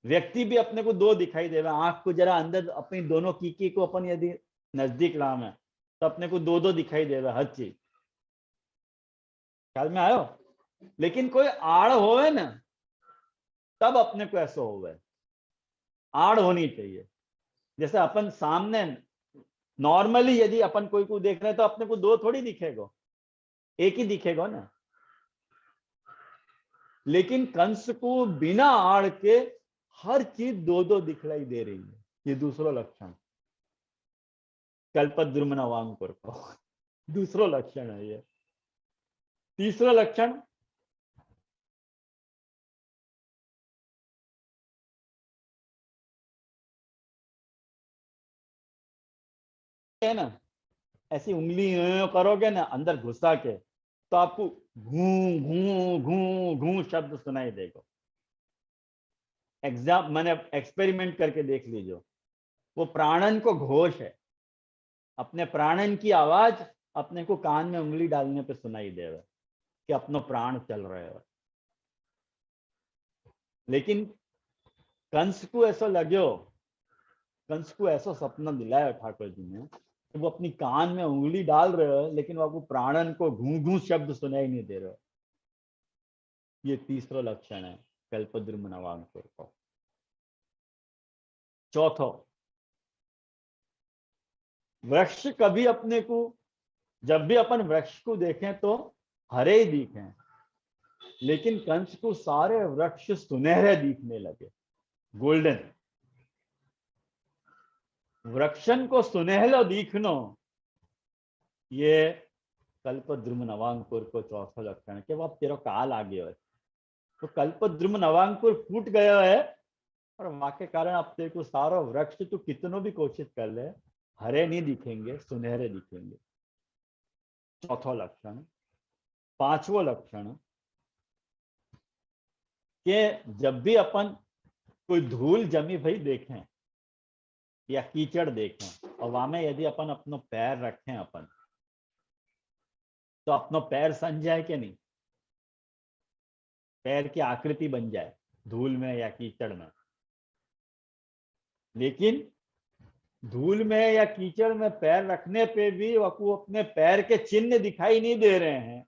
B: व्यक्ति भी अपने को 2 दिखाई देवे। आंख को जरा अंदर अपनी दोनों कीकी को अपन यदि नजदीक लावे तो अपने को 2 दिखाई देवे हर चीज। ख्याल में आयो? लेकिन कोई आड़ होवे ना तब अपने को ऐसा होवे, आड़ होनी चाहिए। जैसे अपन सामने नॉर्मली यदि अपन कोई को देख रहे हैं तो अपने को 2 थोड़ी दिखेगा, एक ही दिखेगा ना। लेकिन कंस को बिना आड़ के हर चीज 2 दिखलाई दे रही है। ये दूसरा लक्षण कल्पद्रुम नवांकुर को दूसरा लक्षण है ये। तीसरा लक्षण है ना, ऐसी उंगली करोगे ना अंदर घुसा के तो आपको घू घू घू घू शब्द सुनाई देगा। मैंने एक्सपेरिमेंट करके देख लीजिए, वो प्राणन को घोष है। अपने प्राणन की आवाज अपने को कान में उंगली डालने पे सुनाई देगा कि अपनो प्राण चल रहे हो। लेकिन कंस को ऐसा लग्यो, कंस को ऐसा सपना दिलाया ठाकुर जी ने कि वो अपनी कान में उंगली डाल रहे हो लेकिन वो प्राणन को घू घू शब्द सुनाई नहीं दे रहे। ये तीसरा लक्षण है कल्पद्रुम नवांकुर को। चौथो, वृक्ष कभी अपने को, जब भी अपन वृक्ष को देखें तो हरे ही दिखें, लेकिन कंस को सारे वृक्ष सुनहरे दिखने लगे, गोल्डन। वृक्षन को सुनहलो दिखनो ये कल्पद्रुम नवांकुर को चौथो लक्षण के वो अब तेरो काल आ गयो है, तो कल्पद्रुम नवांकुर फूट गयो है और वाके कारण अब तेरे को सारो वृक्ष तू कितनो भी कोशिश कर ले हरे नहीं दिखेंगे, सुनहरे दिखेंगे। चौथो लक्षण। पांचवो लक्षण कि जब भी अपन कोई धूल जमी भई देखें या कीचड़ देखें और वहां में यदि अपन अपनो पैर रखें अपन, तो अपनो पैर सन जाए कि नहीं, पैर की आकृति बन जाए धूल में या कीचड़ में। लेकिन धूल में या कीचड़ में पैर रखने पे भी वो अपने पैर के चिन्ह दिखाई नहीं दे रहे हैं।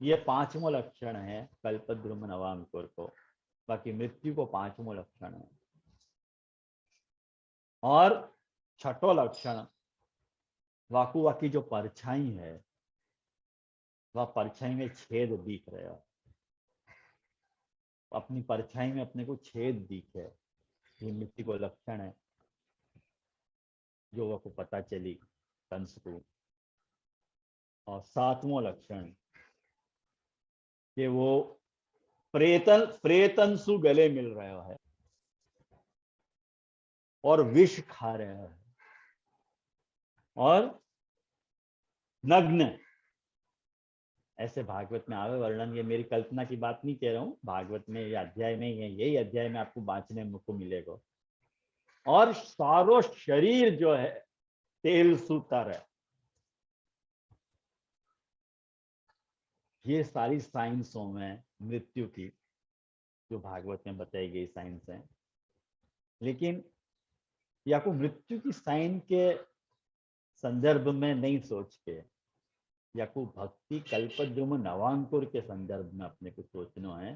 B: ये पांचवो लक्षण है कल्पद्रुम नवांकुर को। बाकी मृत्यु को पांचवो लक्षण है। और छठो लक्षण वाकुवा की जो परछाई है, वह परछाई में छेद दिख रहे हो, अपनी परछाई में अपने को छेद दिखे, ये मृत्यु को लक्षण है जो वो को पता चली कंस को। और सातवां लक्षण कि वो प्रेतंसु गले मिल रहे है और विष खा रहे हैं और नग्न। ऐसे भागवत में आवे वर्णन, ये मेरी कल्पना की बात नहीं कह रहा हूं, भागवत में ये अध्याय में यही अध्याय में आपको बांचने को मिलेगा। और सारो शरीर जो है तेल सूतर है। ये सारी साइंसों में मृत्यु की जो भागवत में बताई गई साइंस है। लेकिन या को मृत्यु की साइन के संदर्भ में नहीं सोच के या को भक्ति कल्पद्रुम नवांकुर के संदर्भ में अपने को सोचना है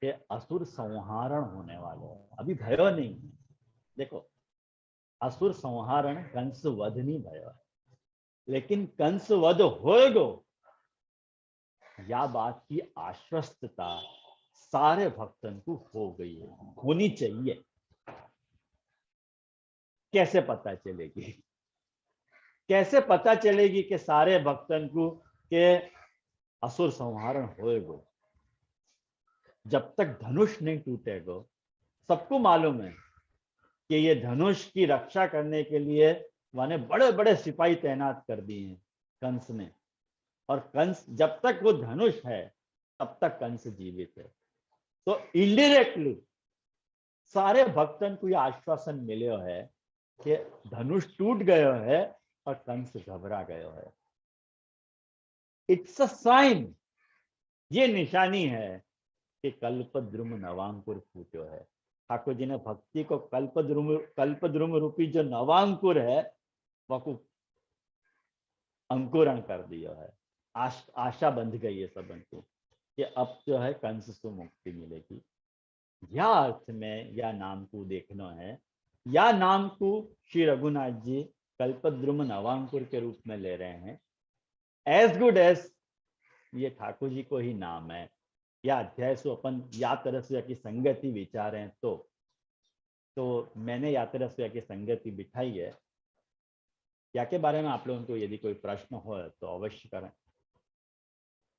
B: कि असुर संहारण होने वाले है, अभी भयो नहीं है। देखो असुर संहारण कंस वध नहीं भयो है, लेकिन कंस वध होएगो या बात की आश्वस्तता सारे भक्तन को हो गई है, होनी चाहिए। कैसे पता चलेगी? कैसे पता चलेगी कि सारे भक्तन को के असुर संहारण होएगो? जब तक धनुष नहीं टूटेगो। सबको मालूम है कि ये धनुष की रक्षा करने के लिए माने बड़े बड़े सिपाही तैनात कर दिए हैं कंस ने। और कंस जब तक वो धनुष है तब तक कंस जीवित है। तो इनडायरेक्टली सारे भक्तन को यह आश्वासन मिले है कि धनुष टूट गयो है और कंस घबरा गयो है। इट्स अ साइन, ये निशानी है कि कल्पद्रुम नवांकुर फूटो है। ठाकुर जी ने भक्ति को कल्पद्रुम रूपी जो नवांकुर है वह अंकुरण कर दिया है। आशा बंध गई है सबन को कि अब जो है कंस से मुक्ति मिलेगी। या अर्थ में या नाम को देखना है, या नाम को श्री रघुनाथ जी कल्पद्रुम नवांकुर के रूप में ले रहे हैं। एज गुड एज ये ठाकुर जी को ही नाम है। या अध्याय से अपन या तरह से की संगति विचारें तो मैंने या तरह से की संगति बिठाई है। या के बारे में आप लोगों को यदि कोई प्रश्न हो तो अवश्य करें।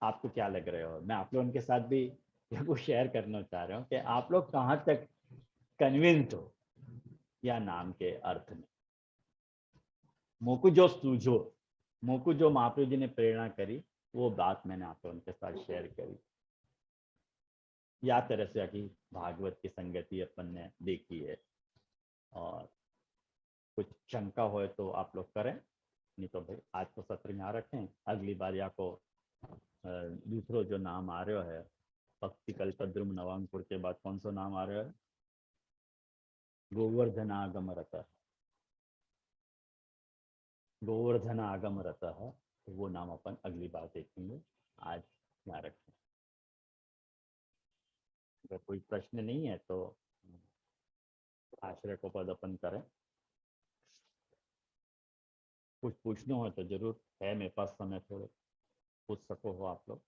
B: आपको क्या लग रहे हो? मैं आप लोगों के साथ भी को शेयर करना चाह रहा हूँ कि आप लोग कहाँ तक कन्विंस हो या नाम के अर्थ में। मोकू जो सूझो, मोकू जो महाप्रभु जी ने प्रेरणा करी वो बात मैंने आप लोगों के साथ शेयर करी। या तरह से कि भागवत की संगति अपन ने देखी है। और कुछ शंका हो तो आप लोग करें, नहीं तो भाई आज तो सत्र यहाँ रखें। अगली बार या को दूसरो जो नाम आ रहा है भक्ति कल्पद्रुम नवांकुर के बाद कौन सा नाम आ रहा है? गोवर्धन आगम रता, गोवर्धन आगम रता है। तो वो नाम अपन अगली बार देखेंगे। आज यहाँ रखें। अगर कोई प्रश्न नहीं है तो आश्रय को पद अपन करें। कुछ पूछना हो तो जरूर है, मेरे पास समय थोड़े पूछ सको हो आप लोग।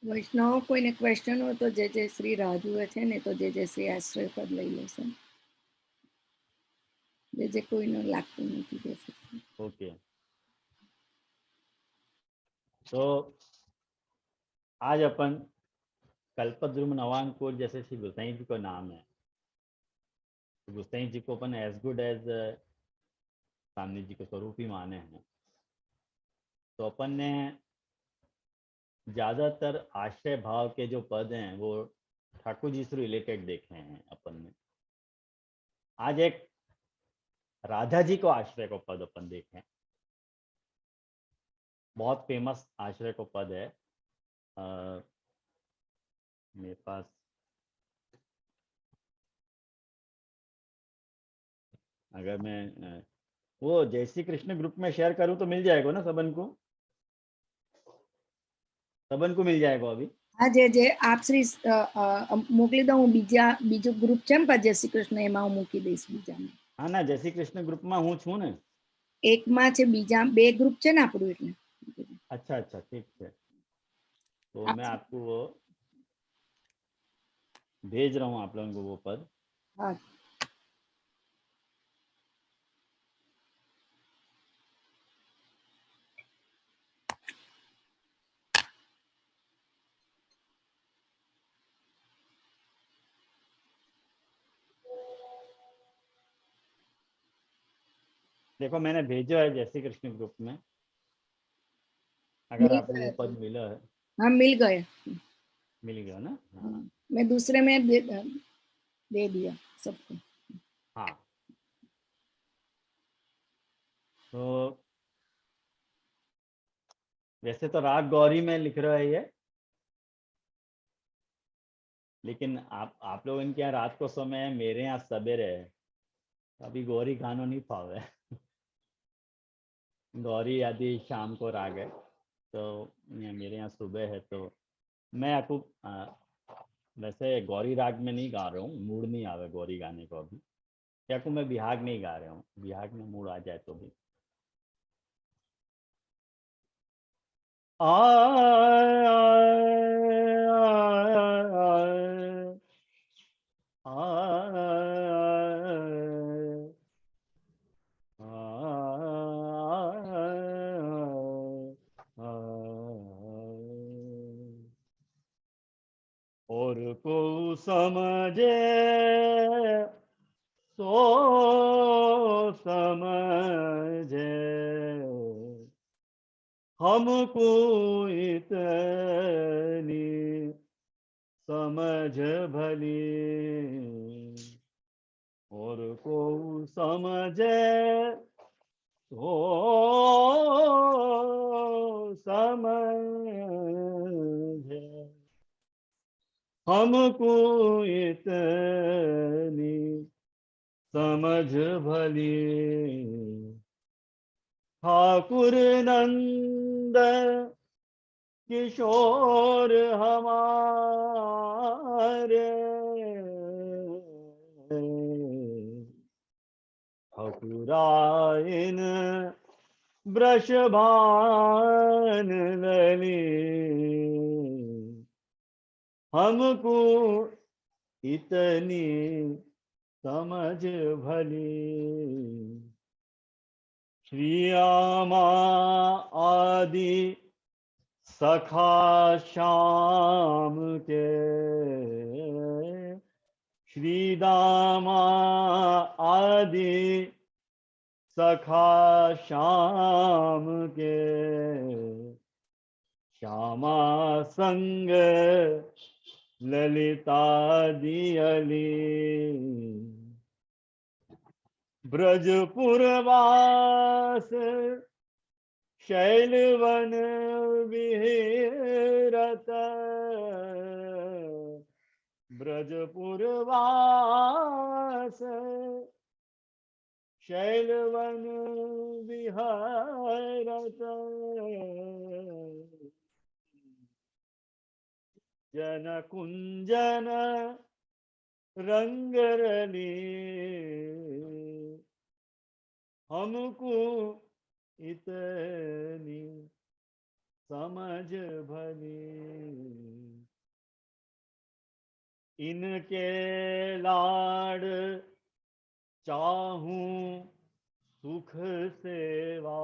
A: વૈષ્ણવ કોઈને ક્વેશ્ચન હોય તો જે શ્રી રાજુએ છે ને તો જે શ્રી આશ્રય પદ લઈ લેશે, જે કોઈને લાગતું નથી જય શ્રી.
B: ओके, तो आज अपन कल्पद्रुम नवांकुर जैसे श्री गोसाई जी का नाम है, तो गोसाई जी को अपन as good as Swami ji के स्वरूप ही माने हैं। तो अपन ने ज्यादातर आश्रय भाव के जो पद हैं वो ठाकुर जी से रिलेटेड देखे हैं अपन ने। आज एक राधा जी को आश्रय को पद अपन देखें, बहुत फेमस आश्रय को पद है। मेरे पास अगर मैं वो जय श्री कृष्ण ग्रुप में शेयर करूं तो मिल जाएगा ना सबन को? सबन को मिल जाएगा अभी?
A: હા જે આપ શ્રી મોકલી દઉં, બીજું ગ્રુપ છે ને જય શ્રી કૃષ્ણ, એમાં હું મૂકી દઈશ બીજામાં.
B: हाँ ना, जय श्री कृष्ण ग्रुप में हूँ छू ने।
A: એકમાં છે, બીજા બે ગ્રુપ છે ને આપણું એટલે.
B: अच्छा अच्छा, ठीक है, तो
A: आप
B: मैं आपको वो भेज रहा हूँ आप लोगों को वो पद।
A: हाँ
B: देखो मैंने भेजा है जय श्री कृष्ण ग्रुप में, अगर
A: मिल
B: आपको वो
A: गया तो,
B: पद मिला है।
A: हाँ मिल गया।
B: मिल गया ना? हाँ
A: मैं दूसरे में दे दिया सबको।
B: हाँ, तो वैसे तो राग गौरी में लिख रहा है ये, लेकिन आप लोगों के यहाँ रात को समय है, मेरे यहाँ सवेरे है, अभी गौरी गानो नहीं पावे। गौरी आदि शाम को राग है, तो मेरे यहाँ सुबह है, तो मैं आपको वैसे गौरी राग में नहीं गा रहा हूँ, मूड नहीं आवे गौरी गाने को अभी, क्या को मैं बिहाग नहीं गा रहा हूँ, बिहाग में मूड आ जाए तो भी। और को समझे सो समझे, हमको इतनी समझ भली, और को समझे तो समझे, हमको इतनी समझ भली। ठाकुर नंद किशोर हमारे, ठाकुराइन वृषभान लली, हमको इतनी समझ भली। श्री रामा आदि सखा श्याम के, श्री दामा आदि सखा श्याम के, श्यामा संग ललिता दियली, ब्रजपुरवास शैलवन विहरत, ब्रजपुरवास शैलवन विहरत, जन कुंजन रंगरली, हमको इतनी समझ भली, इनके लाड चाहूं सुख सेवा,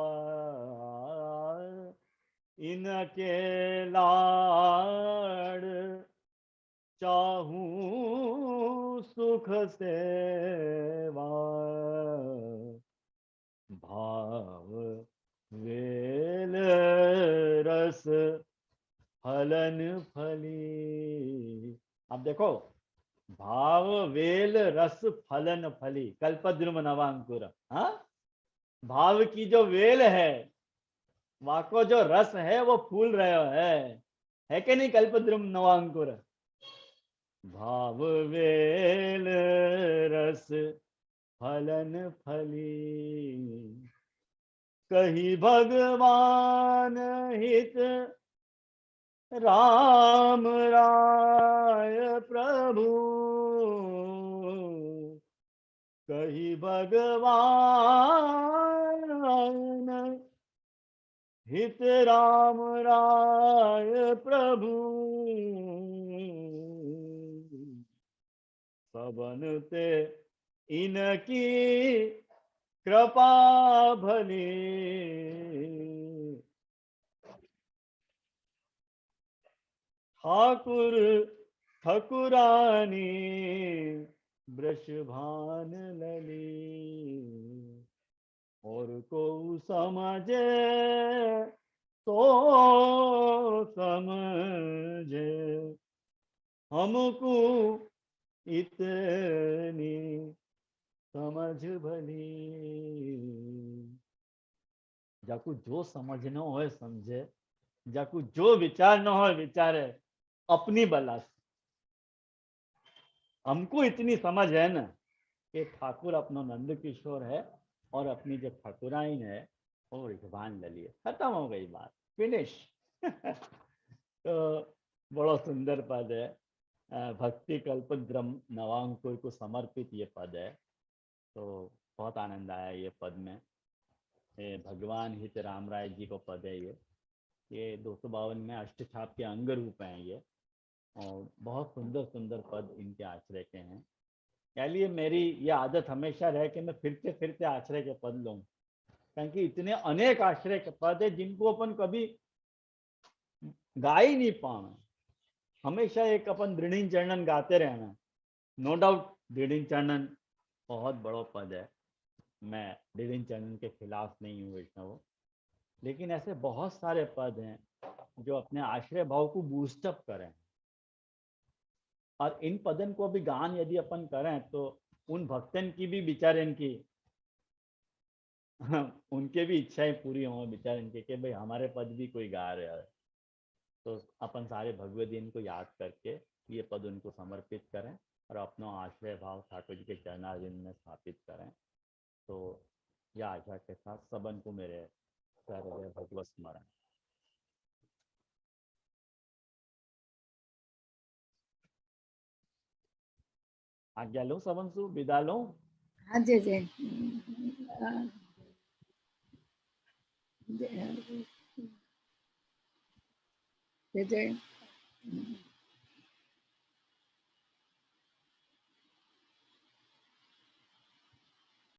B: इनके लाड चाहूं सुख सेवा, भाव वेल रस फलन फली। अब देखो, भाव वेल रस फलन फली, कल्पद्रुम नवांकुर। हाँ, भाव की जो वेल है, वाको जो रस है वो फूल रहा है कि नहीं? कल्पद्रुम नवांकुर। भाव वेल रस फलन फली, कही भगवान हित राम राय प्रभु, कही भगवान हित राम राय प्रभु, सबन ते इनकी कृपा भली, ठाकुर ठकुरानी वृषभान लली, और को समझे तो समझे, हमको इतनी समझ भली। जाकू जो समझनो हो समझे, जाकू जो विचार न हो विचारे, अपनी बला से। हमको इतनी समझ है ना कि ठाकुर अपनो नंद किशोर है और अपनी जो ठाकुराइन है वो रिजवान लली है। खत्म हो गई बात, फिनिश। तो बड़ा सुंदर पद है, भक्ति कल्पद्रुम नवांकुर को समर्पित ये पद है। तो बहुत आनंद आया ये पद में। ये भगवान हित राम राय जी को पद है ये 252 में अष्टछाप के अंग रूप हैं ये, और बहुत सुंदर सुंदर पद इनके आश्रय के हैं। कह लिए मेरी ये आदत हमेशा रहे कि मैं फिरते फिरते आश्रय के पद लूं, क्योंकि इतने अनेक आश्रय के पद है जिनको अपन कभी गा ही नहीं पाना। हमेशा एक अपन दृढ़ चरणन गाते रहना। नो डाउट दृढ़ चरणन बहुत बड़ा पद है, मैं दृढ़ चरणन के खिलाफ नहीं हूँ वैष्णव, लेकिन ऐसे बहुत सारे पद हैं जो अपने आश्रय भाव को बूस्टअप करें। और इन पदन को भी गान यदि अपन करें तो उन भक्तन की भी बेचारे की उनके भी इच्छाएं पूरी हों बेचारे इनके कि भाई हमारे पद भी कोई गा रहा है। तो अपन सारे भगवत दिन को याद करके ये पद उनको समर्पित करें और अपना आश्रय भाव ठाकुर जी के चरणारविंद में स्थापित करें। तो यह आशा के साथ सबन को मेरे हृदय भगवत स्मरण। आज्ञा लो सबन सु, विदा लो।
A: हाँ जय जय जय जय।